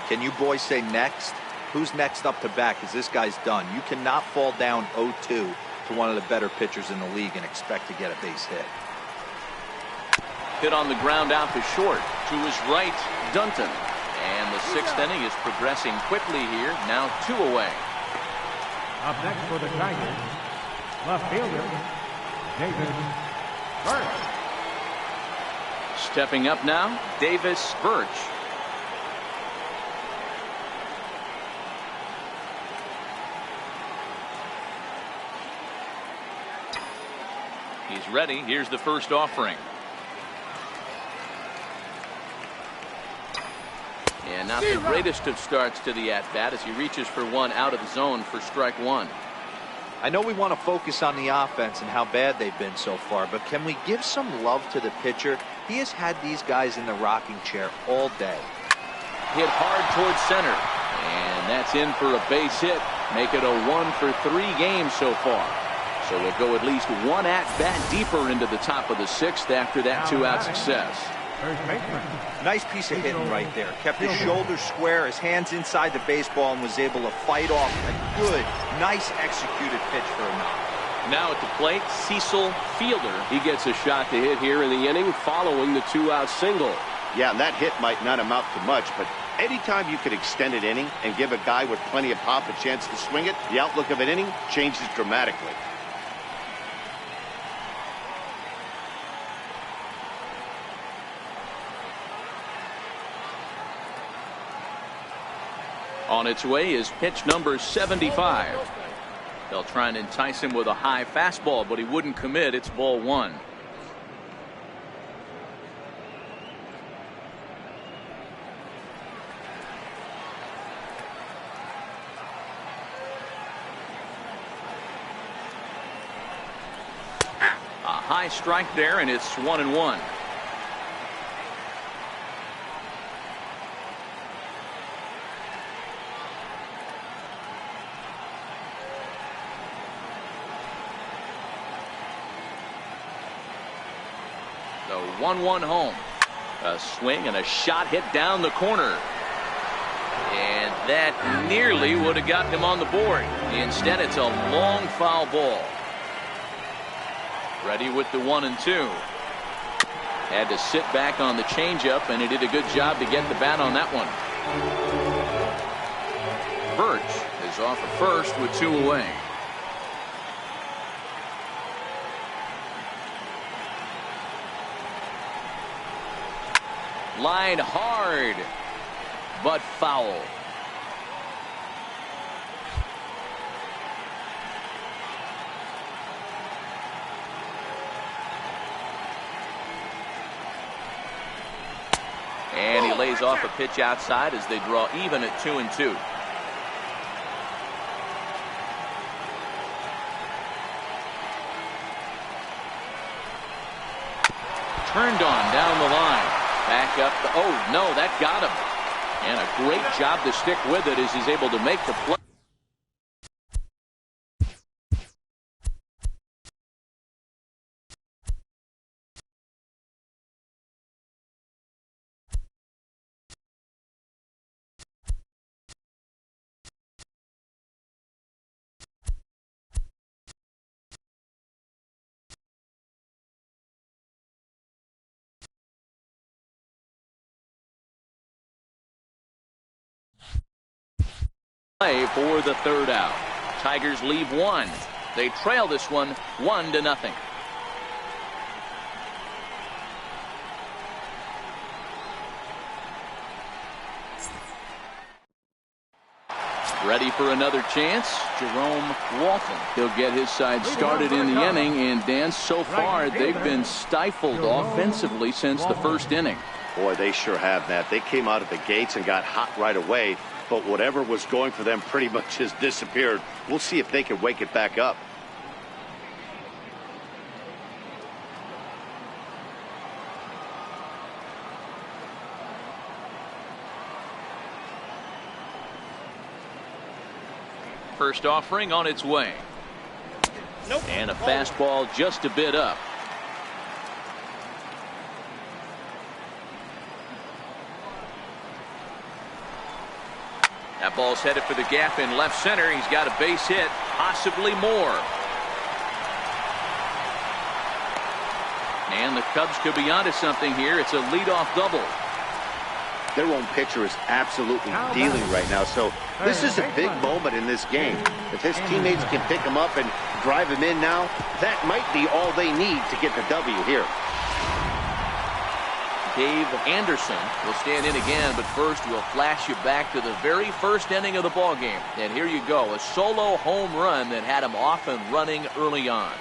Can you boys say next? Who's next up to bat? Because this guy's done. You cannot fall down 0-2 to one of the better pitchers in the league and expect to get a base hit. Hit on the ground out to short. To his right, Dunton. And the 6th inning is progressing quickly here. Now 2 away. Up next for the Tigers, left fielder, Davis Birch. Stepping up now, Davis Birch. He's ready. Here's the first offering. And not the greatest of starts to the at-bat as he reaches for one out of the zone for strike 1. I know we want to focus on the offense and how bad they've been so far, but can we give some love to the pitcher? He has had these guys in the rocking chair all day. Hit hard towards center. And that's in for a base hit. Make it a 1 for 3 games so far. So we'll go at least 1 at-bat deeper into the top of the 6th after that 2-out success. Nice piece of hitting right there. Kept his shoulders square, his hands inside the baseball, and was able to fight off a good, nice executed pitch for a knock. Now at the plate, Cecil Fielder. He gets a shot to hit here in the inning following the 2-out single. Yeah, and that hit might not amount to much, but anytime you can extend an inning and give a guy with plenty of pop a chance to swing it, the outlook of an inning changes dramatically. On its way is pitch number 75. They'll try and entice him with a high fastball, but he wouldn't commit. It's ball 1. A high strike there, and it's 1-1. The 1-1 home. A swing and a shot hit down the corner. And that nearly would have gotten him on the board. Instead, it's a long foul ball. Ready with the 1-2. Had to sit back on the changeup, and he did a good job to get the bat on that one. Birch is off at first with 2 away. Line hard, but foul. pays off a pitch outside as they draw even at 2-2. Turned on down the line. Back up. Oh, no, that got him. And a great job to stick with it as he's able to make the play. Play for the third out. Tigers leave one. They trail this one 1-0. Ready for another chance, Jerome Walton. He'll get his side started in the inning, and Dan, so far they've been stifled offensively since the first inning. Boy, they sure have, Matt. They came out of the gates and got hot right away, but whatever was going for them pretty much has disappeared. We'll see if they can wake it back up. First offering on its way. Nope. And a fastball just a bit up. That ball's headed for the gap in left center. He's got a base hit, possibly more. And the Cubs could be onto something here. It's a leadoff double. Their own pitcher is absolutely dealing right now, so this is a big moment in this game. If his teammates can pick him up and drive him in now, that might be all they need to get the W here. Dave Anderson will stand in again, but first we'll flash you back to the very first inning of the ballgame. And here you go, a solo home run that had him off and running early on.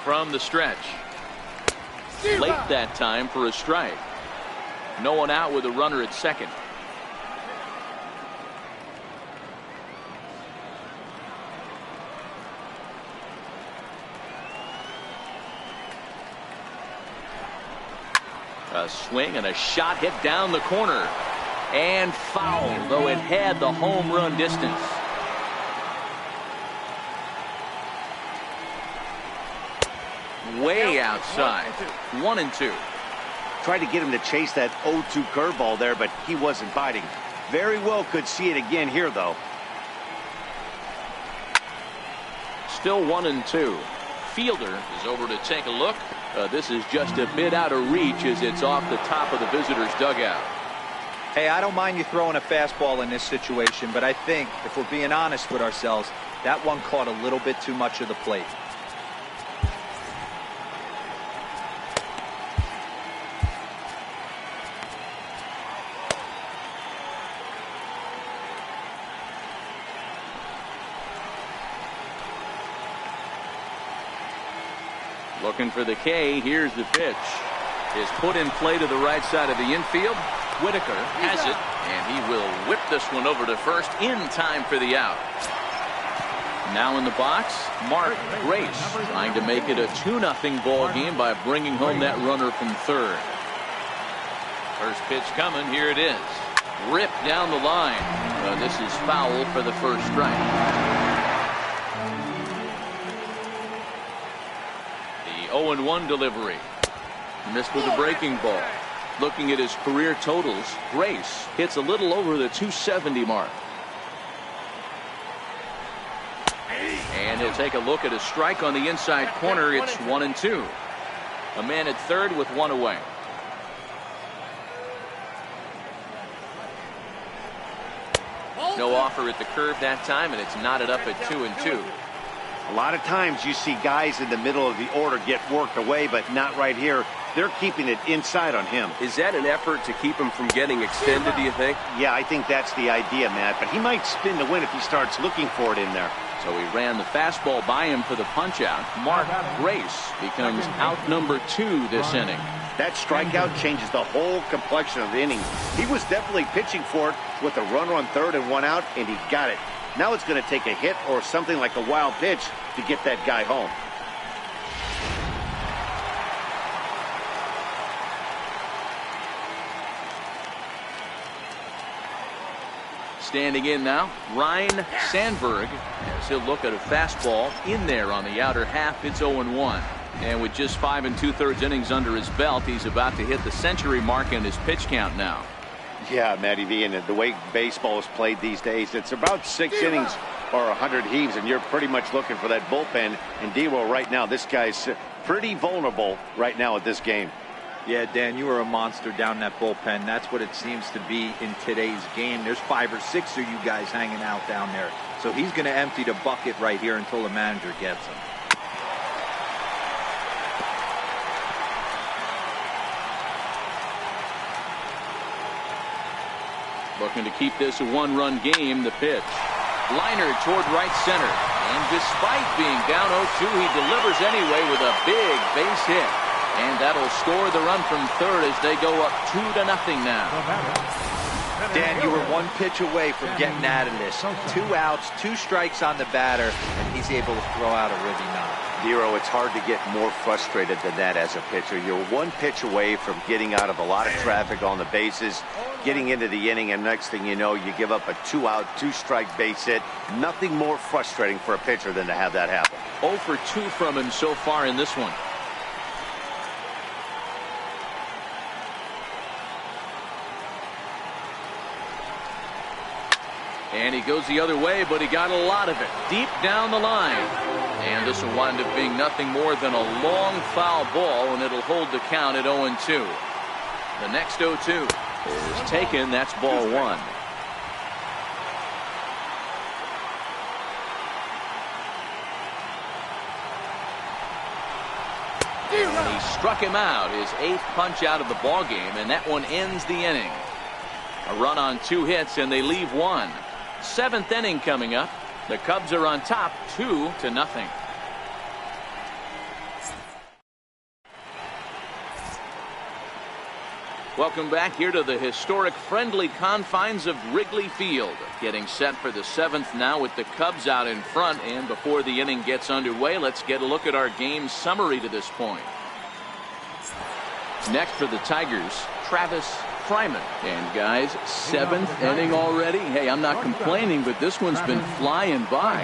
From the stretch. Late that time for a strike. No one out with a runner at second. A swing and a shot hit down the corner. And foul, though it had the home run distance. Way outside. 1-2. Tried to get him to chase that 0-2 curveball there, but he wasn't biting. Very well could see it again here, though. Still 1-2. Fielder is over to take a look. This is just a bit out of reach as it's off the top of the visitor's dugout. Hey, I don't mind you throwing a fastball in this situation, but I think if we're being honest with ourselves, that one caught a little bit too much of the plate. Looking for the K. Here's the pitch. Is put in play to the right side of the infield. Whitaker has it, and he will whip this one over to first in time for the out. Now in the box, Mark Grace trying to make it a 2-0 ball game by bringing home that runner from third. First pitch coming. Here it is. Ripped down the line. This is foul for the first strike. 0-1 delivery. Missed with a breaking ball. Looking at his career totals, Grace hits a little over the 270 mark. And he'll take a look at a strike on the inside corner. It's 1-2. A man at third with one away. No offer at the curve that time, and it's knotted up at 2-2. A lot of times you see guys in the middle of the order get worked away, but not right here. They're keeping it inside on him. Is that an effort to keep him from getting extended, do you think? Yeah, I think that's the idea, Matt. But he might spin to win if he starts looking for it in there. So he ran the fastball by him for the punch-out. Mark Grace becomes out number 2 this inning. That strikeout changes the whole complexion of the inning. He was definitely pitching for it with a runner on third and 1 out, and he got it. Now it's going to take a hit or something like a wild pitch to get that guy home. Standing in now, Ryan Sandberg, as he'll look at a fastball in there on the outer half. It's 0-1. And with just 5 2/3 innings under his belt, he's about to hit the century mark in his pitch count now. Yeah, Matty V, and the way baseball is played these days, it's about 6 innings or 100 heaves, and you're pretty much looking for that bullpen. And D-Roll right now, this guy's pretty vulnerable right now at this game. Yeah, Dan, you are a monster down that bullpen. That's what it seems to be in today's game. There's 5 or 6 of you guys hanging out down there. So he's going to empty the bucket right here until the manager gets him. Looking to keep this a 1-run game. The pitch. Liner toward right center. And despite being down 0-2, he delivers anyway with a big base hit. And that'll score the run from third as they go up 2-0 now. Dan, you were 1 pitch away from getting out of this. 2 outs, 2 strikes on the batter, and he's able to throw out a ribby knock. Hero, it's hard to get more frustrated than that as a pitcher. You're 1 pitch away from getting out of a lot of traffic on the bases, getting into the inning, and next thing you know, you give up a 2-out, 2-strike base hit. Nothing more frustrating for a pitcher than to have that happen. 0 for 2 from him so far in this one. And he goes the other way, but he got a lot of it deep down the line. And this will wind up being nothing more than a long foul ball, and it'll hold the count at 0-2. The next 0-2 is taken. That's ball 1. And he struck him out, his 8th punch out of the ball game, and that one ends the inning. A run on 2 hits, and they leave 1. 7th inning coming up. The Cubs are on top 2-0. Welcome back here to the historic friendly confines of Wrigley Field. Getting set for the 7th now with the Cubs out in front. And before the inning gets underway, let's get a look at our game summary to this point. Next for the Tigers, Travis Fryman. And guys, 7th inning already. Hey, I'm not complaining, but this one's been flying by.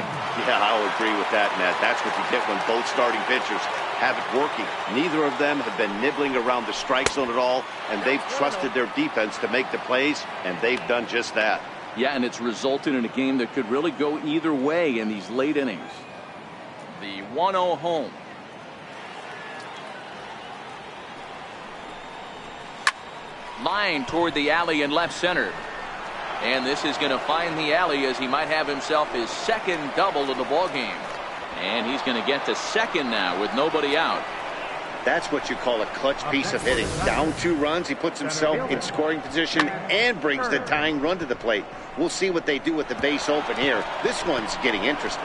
Yeah, I'll agree with that, Matt. That's what you get when both starting pitchers have it working. Neither of them have been nibbling around the strike zone at all, and they've trusted their defense to make the plays, and they've done just that. Yeah, and it's resulted in a game that could really go either way in these late innings. The 1-0 home. Line toward the alley in left center. And this is going to find the alley as he might have himself his 2nd double of the ball game. And he's going to get to second now with nobody out. That's what you call a clutch piece of hitting. Down 2 runs, he puts himself in scoring position and brings the tying run to the plate. We'll see what they do with the base open here. This one's getting interesting.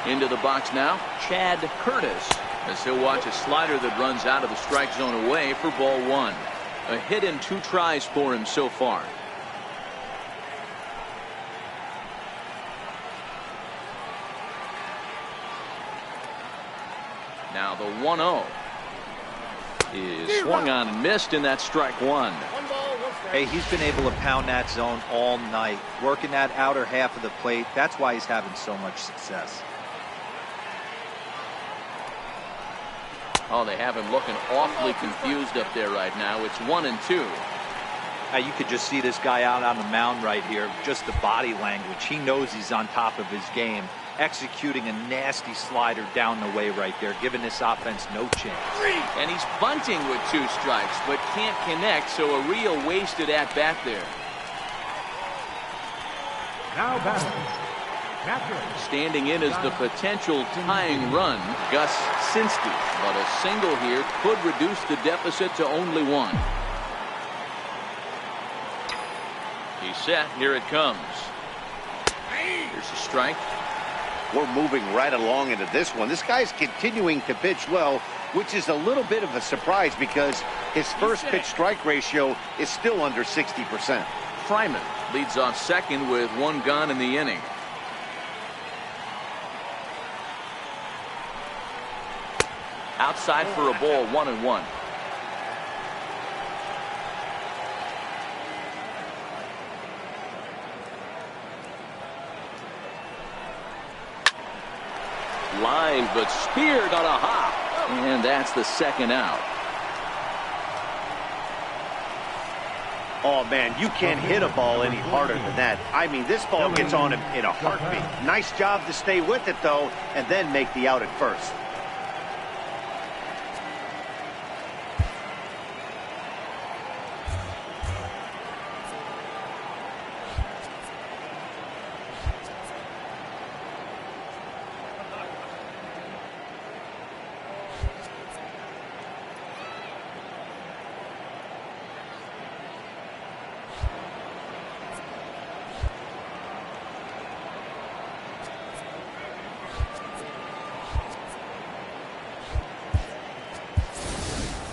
Into the box now, Chad Curtis, as he'll watch a slider that runs out of the strike zone away for ball 1. A hit and 2 tries for him so far. Now the 1-0 is swung on and missed, and that's strike 1. Hey, he's been able to pound that zone all night, working that outer half of the plate. That's why he's having so much success. Oh, they have him looking awfully confused up there right now. It's 1-2. You could just see this guy out on the mound right here. Just the body language. He knows he's on top of his game. Executing a nasty slider down the way right there, giving this offense no chance. And he's bunting with 2 strikes, but can't connect, so a real wasted at-bat there. Now batting, Standing in as the potential tying run, Gus Sinski. But a single here could reduce the deficit to only one. He's set. Here it comes. Here's a strike. We're moving right along into this one. This guy's continuing to pitch well, which is a little bit of a surprise because his first pitch strike ratio is still under 60%. Fryman leads off second with one gone in the inning. Outside for a ball, 1-1. Line, but speared on a hop. And that's the second out. Oh, man, you can't hit a ball any harder than that. I mean, this ball gets on him in a heartbeat. Nice job to stay with it, though, and then make the out at first.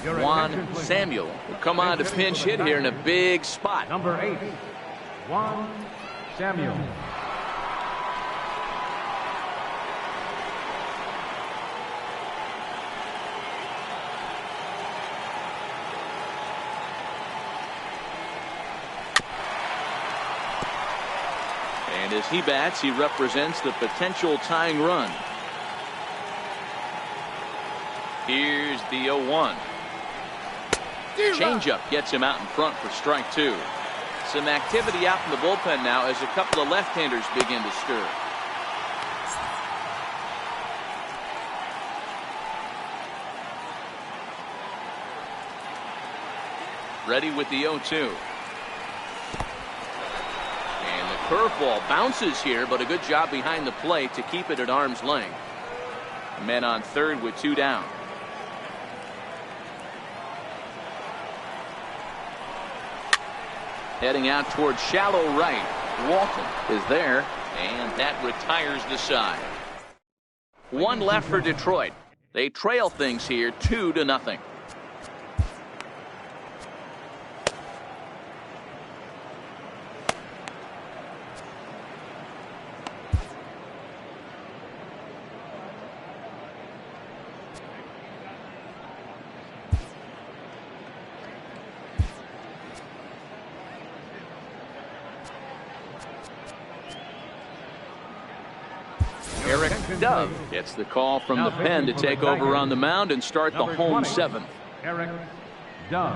Juan Samuel will come on to pinch hit here in a big spot. Number 8, Juan Samuel. And as he bats, he represents the potential tying run. Here's the 0-1. Changeup gets him out in front for strike two. Some activity out in the bullpen now as a couple of left-handers begin to stir. Ready with the 0-2. And the curveball bounces here, but a good job behind the plate to keep it at arm's length. Men on third with two down. Heading out towards shallow right. Walton is there, and that retires the side. One left for Detroit. They trail things here 2-0. Eric Dove gets the call from the pen to take over on the mound and start the home seventh. Eric Dove.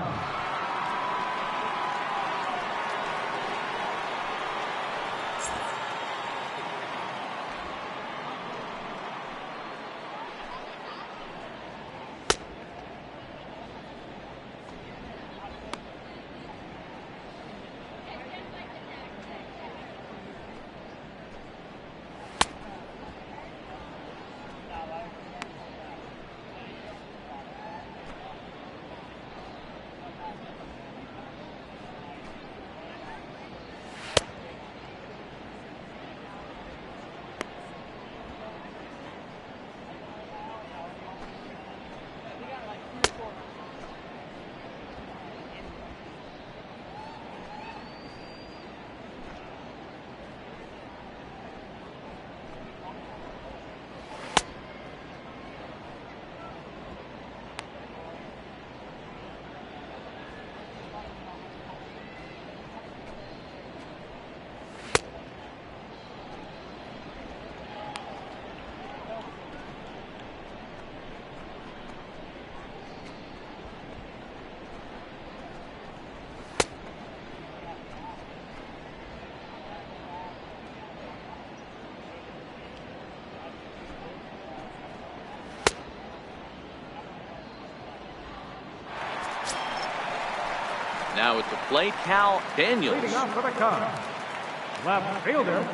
Now at the plate, Cal Daniels. Leading off for the Cubs, left fielder,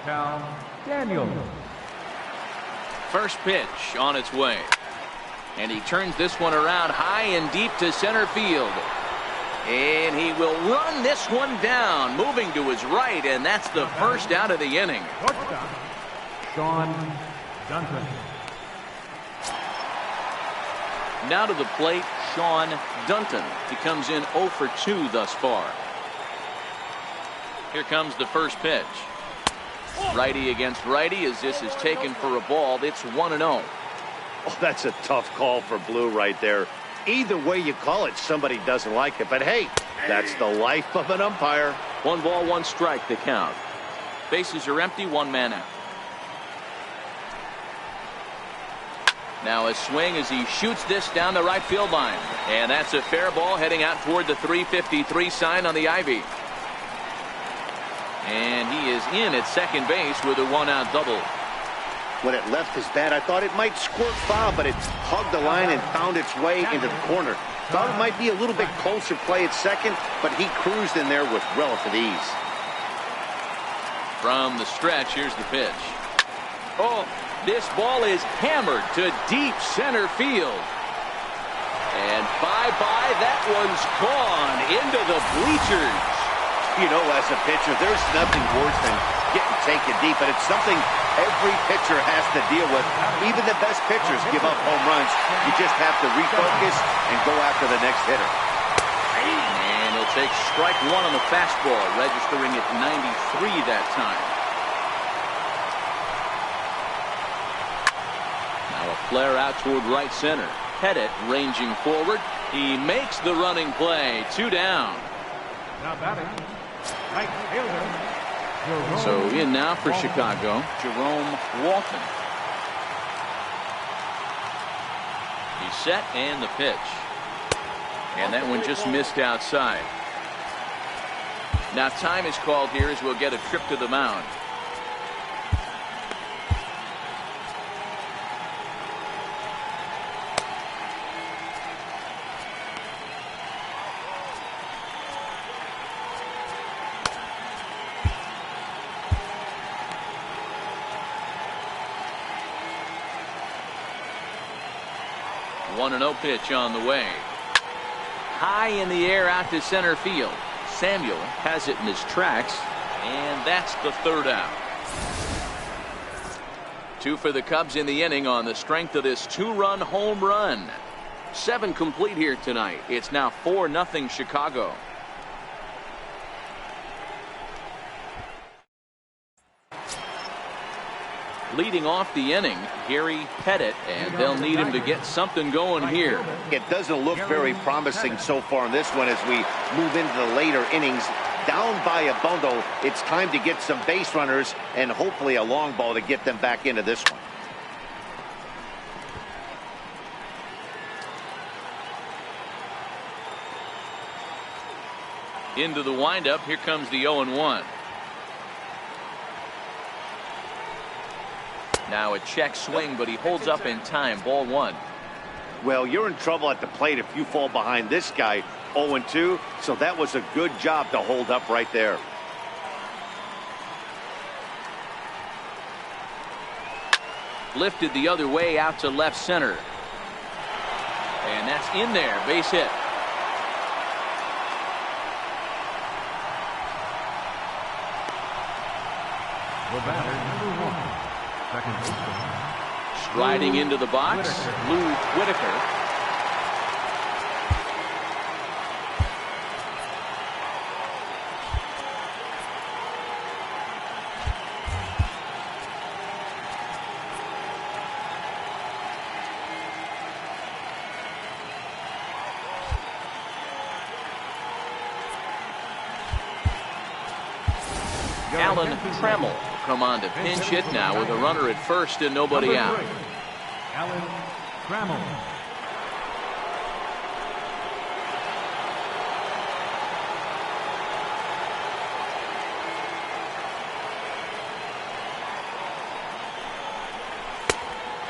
Cal Daniel. First pitch on its way. And he turns this one around high and deep to center field. And he will run this one down, moving to his right, and that's the first out of the inning. Shortstop, Sean Duncan. Now to the plate, Sean Duncan. He comes in 0 for 2 thus far. Here comes the first pitch. Righty against righty as this is taken for a ball. It's 1-0. Oh, that's a tough call for Blue right there. Either way you call it, somebody doesn't like it. But hey, that's the life of an umpire. 1 ball, 1 strike, the count. Bases are empty, 1 man out. Now a swing as he shoots this down the right field line. And that's a fair ball heading out toward the 353 sign on the ivy. And he is in at second base with a 1-out double. When it left his bat, I thought it might squirt foul, but it hugged the line and found its way into the corner. Thought it might be a little bit closer play at second, but he cruised in there with relative ease. From the stretch, here's the pitch. Oh, this ball is hammered to deep center field. And bye-bye, that one's gone into the bleachers. You know, as a pitcher, there's nothing worse than getting taken deep, but it's something every pitcher has to deal with. Even the best pitchers give up home runs. You just have to refocus and go after the next hitter. And he'll take strike 1 on the fastball, registering at 93 that time. Now a flare out toward right center. Pettit ranging forward. He makes the running play. 2 down. Now batting, right fielder. Jerome. So in now for Chicago, Jerome Walton. He's set and the pitch. And that one just missed outside. Now time is called here as we'll get a trip to the mound. One 1-0 pitch on the way. High in the air out to center field. Samuel has it in his tracks, and that's the 3rd out. 2 for the Cubs in the inning on the strength of this 2-run home run. 7 complete here tonight. It's now 4-0 Chicago. Leading off the inning, Gary Pettit, and they'll need him to get something going here. It doesn't look very promising so far in this one as we move into the later innings. Down by a bundle, it's time to get some base runners and hopefully a long ball to get them back into this one. Into the windup, here comes the 0-1. Now a check swing, but he holds up in time. Ball 1. Well, you're in trouble at the plate if you fall behind this guy 0-2, so that was a good job to hold up right there. Lifted the other way out to left center. And that's in there. Base hit. The batter, number 1. Second baseman. Striding into the box, Lou Whitaker. Alan Trammell come on to pinch hit now with a runner at first and nobody out. Alan Trammell.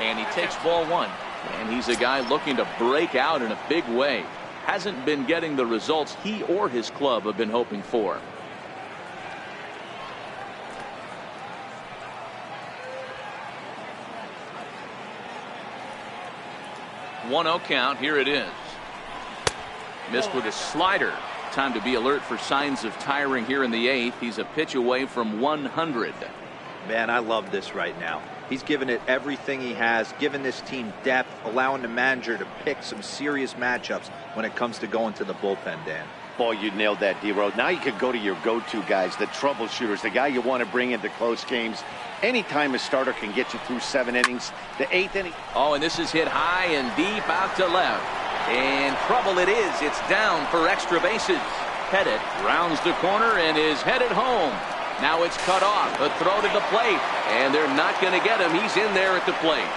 And he takes ball 1. And he's a guy looking to break out in a big way. Hasn't been getting the results he or his club have been hoping for. 1-0 count. Here it is. Missed with a slider. Time to be alert for signs of tiring here in the 8th. He's a pitch away from 100. Man, I love this right now. He's given it everything he has, given this team depth, allowing the manager to pick some serious matchups when it comes to going to the bullpen, Dan. Boy, you nailed that, D-Road. Now you could go to your go-to guys, the troubleshooters, the guy you want to bring into close games. Anytime a starter can get you through 7 innings, the 8th inning. Oh, and this is hit high and deep out to left. And trouble it is. It's down for extra bases. Pettit rounds the corner and is headed home. Now it's cut off. A throw to the plate. And they're not going to get him. He's in there at the plate.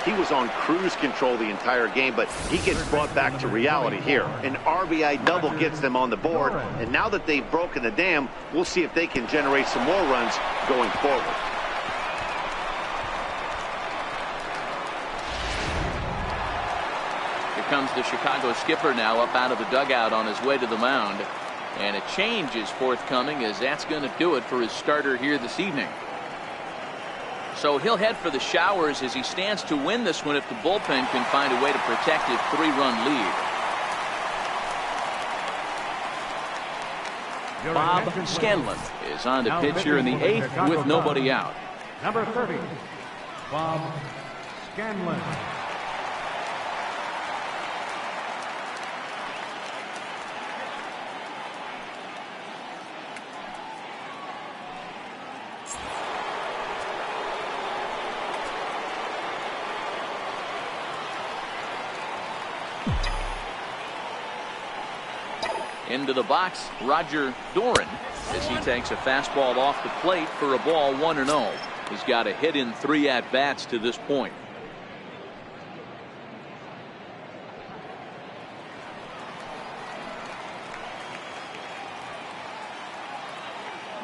He was on cruise control the entire game, but he gets brought back to reality here. An RBI double gets them on the board, and now that they've broken the dam, we'll see if they can generate some more runs going forward. Here comes the Chicago skipper now up out of the dugout on his way to the mound. And a change is forthcoming, as that's going to do it for his starter here this evening. So he'll head for the showers as he stands to win this one if the bullpen can find a way to protect his 3-run lead. Bob Scanlon is on to pitch here in the 8th with nobody out. Number 30, Bob Scanlon. Into the box, Roger Doran, as he takes a fastball off the plate for a ball, 1-0. He's got a hit in 3 at-bats to this point.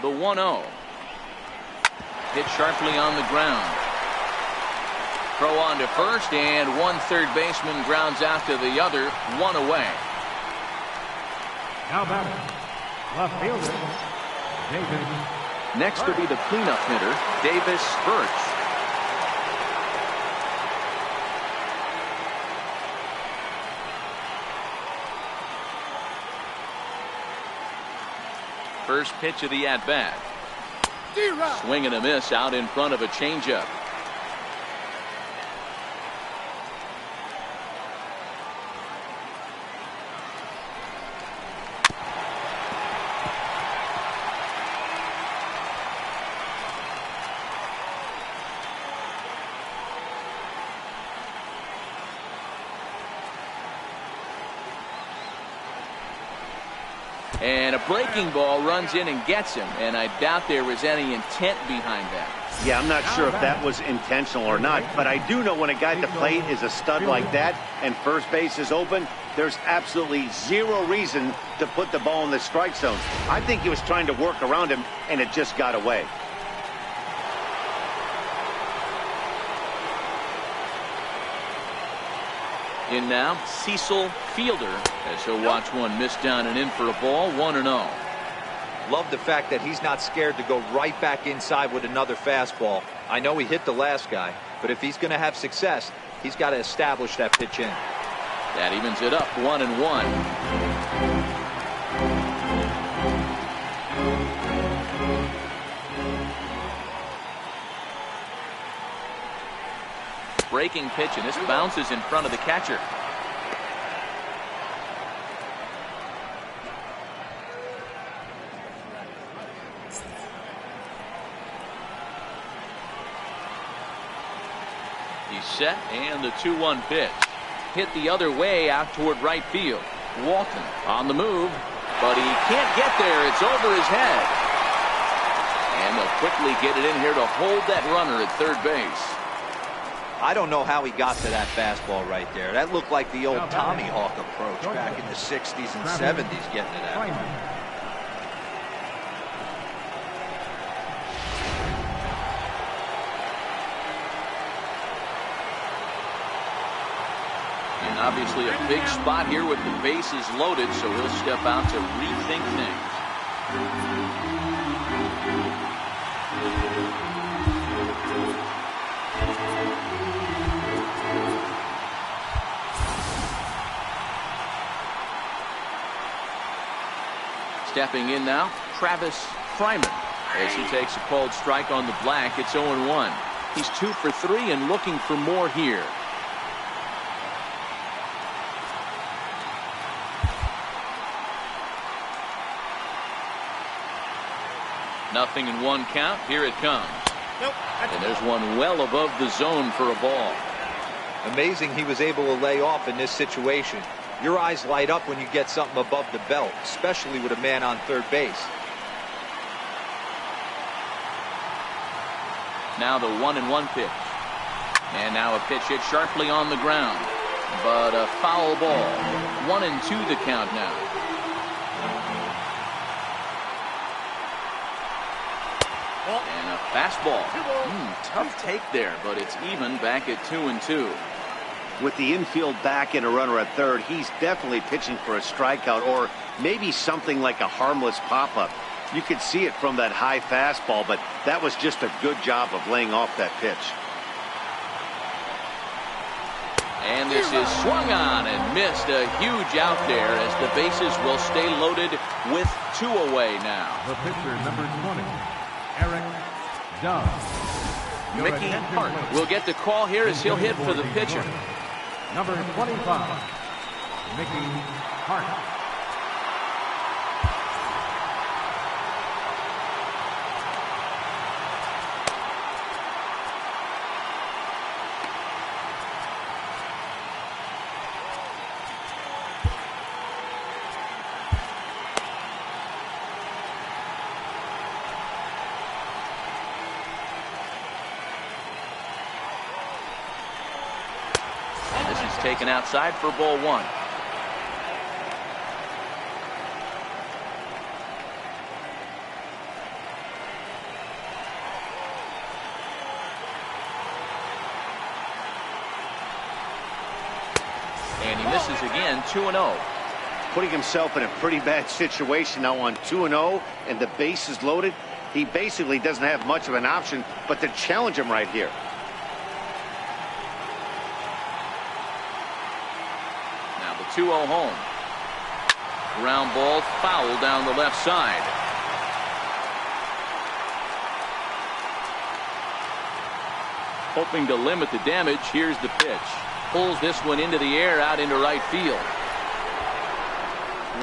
The 1-0. Hit sharply on the ground. Throw on to first, and one third baseman grounds out to the other, 1 away. Now batting, left fielder, Davis. Next will be the cleanup hitter, Davis Birch. First pitch of the at-bat. Swing and a miss out in front of a changeup. And a breaking ball runs in and gets him, and I doubt there was any intent behind that. Yeah, I'm not sure if that was intentional or not, but I do know when a guy at the plate is a stud like that and first base is open, there's absolutely zero reason to put the ball in the strike zone. I think he was trying to work around him, and it just got away. In now, Cecil Fielder, as he'll watch one miss down and in for a ball, 1-0. Love the fact that he's not scared to go right back inside with another fastball. I know he hit the last guy, but if he's going to have success, he's got to establish that pitch in. That evens it up, 1-1. Breaking pitch, and this bounces in front of the catcher. He's set, and the 2-1 pitch. Hit the other way out toward right field. Walton on the move, but he can't get there. It's over his head. And they'll quickly get it in here to hold that runner at third base. I don't know how he got to that fastball right there. That looked like the old Tommy Hawk approach back in the 60s and 70s getting it out. And obviously a big spot here with the bases loaded, so he'll step out to rethink things. Stepping in now, Travis Fryman. As he takes a called strike on the black, it's 0-1. He's 2 for 3 and looking for more here. Nothing in 1 count. Here it comes. Nope. And there's one well above the zone for a ball. Amazing he was able to lay off in this situation. Your eyes light up when you get something above the belt, especially with a man on third base. Now the 1-1 pitch. And now a pitch hit sharply on the ground. But a foul ball. 1-2 the count now. And a fastball. Tough take there, but it's even back at 2-2. With the infield back and a runner at third, he's definitely pitching for a strikeout or maybe something like a harmless pop-up. You could see it from that high fastball, but that was just a good job of laying off that pitch. And this is swung on and missed. A huge out there as the bases will stay loaded with 2 away now. The pitcher, number 20, Eric Dunn. Mickey Hart will get the call here as he'll hit for the pitcher. Number 25, Mickey Hart. Taken outside for ball 1. And he misses again. 2-0. Putting himself in a pretty bad situation now on 2-0 and the base is loaded. He basically doesn't have much of an option but to challenge him right here. Now the 2-0 home. Ground ball foul down the left side. Hoping to limit the damage. Here's the pitch. Pulls this one into the air out into right field.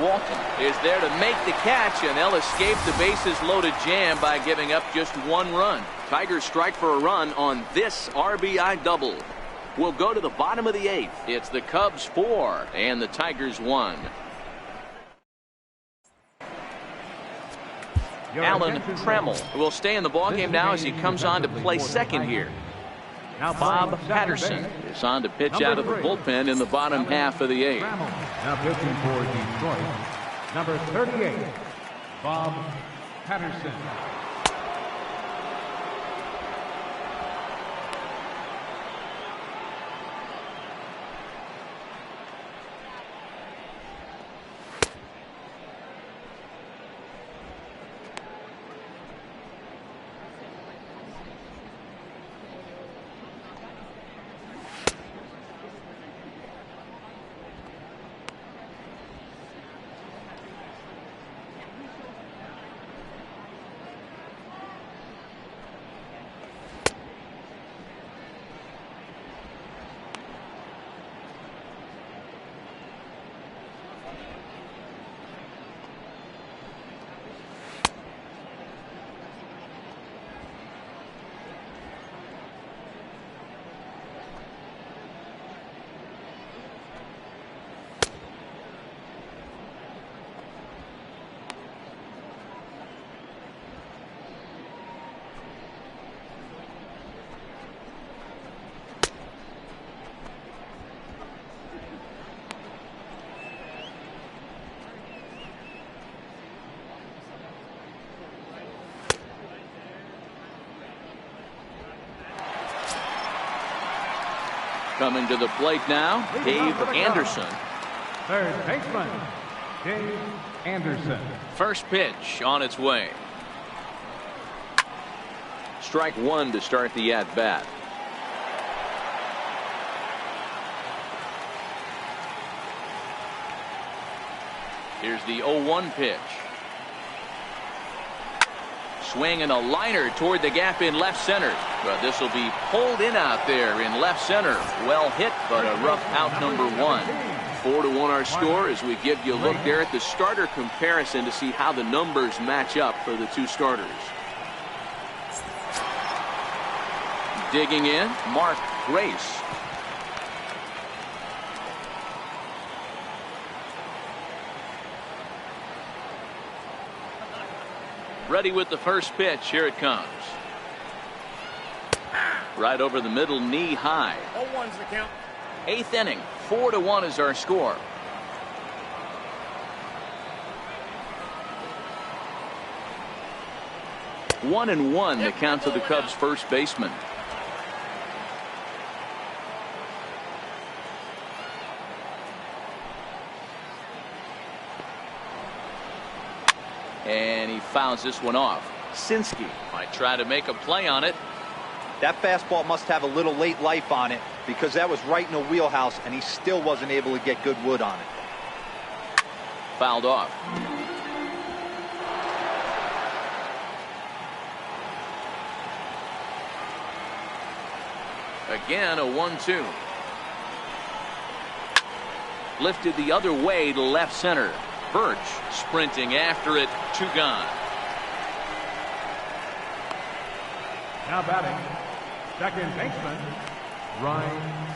Walton is there to make the catch, and they'll escape the bases loaded jam by giving up just 1 run. Tigers strike for a run on this RBI double. We'll go to the bottom of the 8th. It's the Cubs 4 and the Tigers 1. Alan Trammell will stay in the ballgame now as he comes on to play second here. Now Bob Patterson is on to pitch out of the bullpen in the bottom half of the 8th. Now pitching for Detroit, number 38, Bob Patterson. Coming to the plate now, Dave Anderson. Third baseman, Dave Anderson. First pitch on its way. Strike 1 to start the at-bat. Here's the 0-1 pitch. swing and a liner toward the gap in left center. But this will be pulled in out there in left center. Well hit, but a rough out number 1. 4-1 our score as we give you a look there at the starter comparison to see how the numbers match up for the two starters. Digging in, Mark Grace. Ready with the first pitch. Here it comes. Right over the middle, knee high. 0-1's the count. 8th inning, 4-1 is our score. One and one, the count to the Cubs' first baseman. And he fouls this one off. Sinski might try to make a play on it. That fastball must have a little late life on it because that was right in the wheelhouse and he still wasn't able to get good wood on it. Fouled off. Again, a 1-2. Lifted the other way to left center. Birch sprinting after it. 2 gone. Now batting, second baseman, Ryan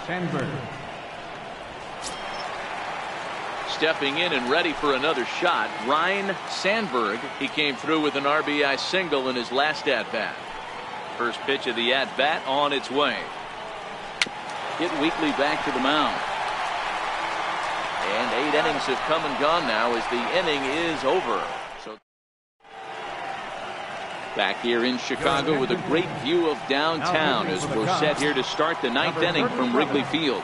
Sandberg. Stepping in and ready for another shot, Ryan Sandberg. He came through with an RBI single in his last at-bat. First pitch of the at-bat on its way. Hit weakly back to the mound. And 8 innings have come and gone now as the inning is over. So back here in Chicago with a great view of downtown as we're set here to start the 9th inning from Wrigley Field.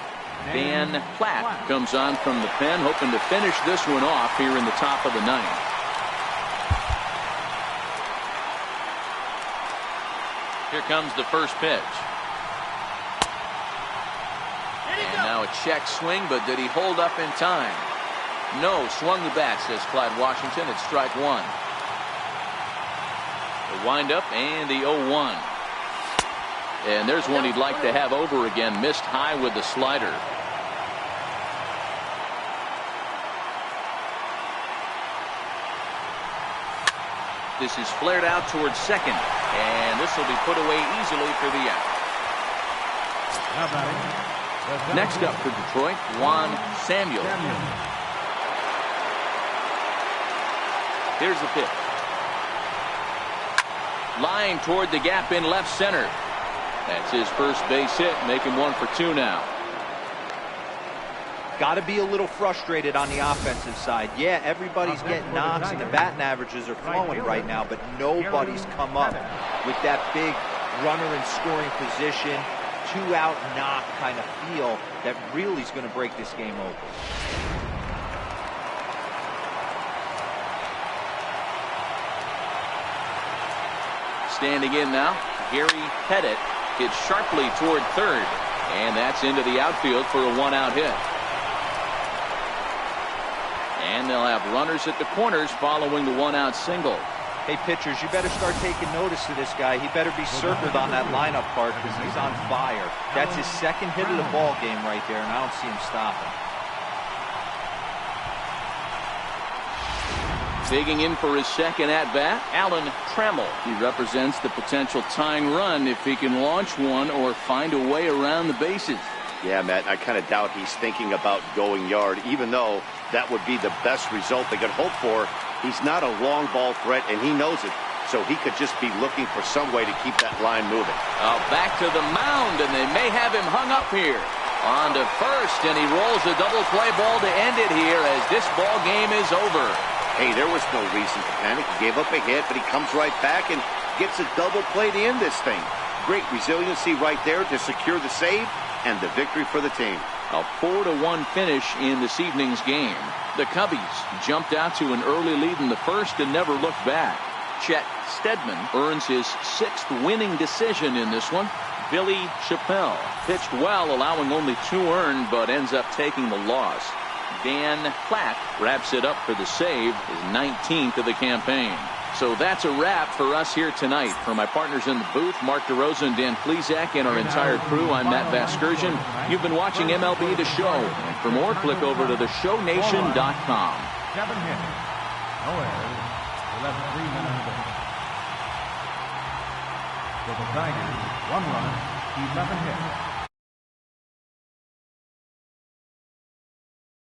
Dan Platt comes on from the pen, hoping to finish this one off here in the top of the 9th. Here comes the first pitch. And now a check swing, but did he hold up in time? No, swung the bat, says Clyde Washington. It's strike 1. The windup and the 0-1. And there's one he'd like to have over again. Missed high with the slider. This is flared out towards second. And this will be put away easily for the out. Next up for Detroit, Juan Samuel. Here's the pitch. Line toward the gap in left center. That's his first base hit, making 1 for 2 now. Got to be a little frustrated on the offensive side. Yeah, everybody's getting knocks and the batting averages are flowing right now, but nobody's come up with that big runner in scoring position, 2-out knock kind of feel that really is going to break this game open. Standing in now, Gary Pettit hits sharply toward third, and that's into the outfield for a 1-out hit. And they'll have runners at the corners following the 1-out single. Hey, pitchers, you better start taking notice of this guy. He better be circled on that lineup card because he's on fire. That's his second hit of the ball game right there, and I don't see him stopping. Digging in for his second at-bat, Alan Trammell. He represents the potential tying run if he can launch one or find a way around the bases. Yeah, Matt, I kind of doubt he's thinking about going yard, even though that would be the best result they could hope for. He's not a long ball threat, and he knows it, so he could just be looking for some way to keep that line moving. Back to the mound, and they may have him hung up here. On to first, and he rolls a double play ball to end it here as this ball game is over. Hey, there was no reason to panic. He gave up a hit, but he comes right back and gets a double play to end this thing. Great resiliency right there to secure the save and the victory for the team. A 4-1 finish in this evening's game. The Cubbies jumped out to an early lead in the first and never looked back. Chet Steadman earns his 6th winning decision in this one. Billy Chappelle pitched well, allowing only 2 earned, but ends up taking the loss. Dan Platt wraps it up for the save, his 19th of the campaign. So that's a wrap for us here tonight. For my partners in the booth, Mark DeRosa and Dan Plesac, and our entire crew, I'm Matt Vasgersian. You've been watching MLB The Show. And for more, click over to theshownation.com. 7 hits. No errors. He left 3 men on base. For the Tigers, 1 run, 11 hits.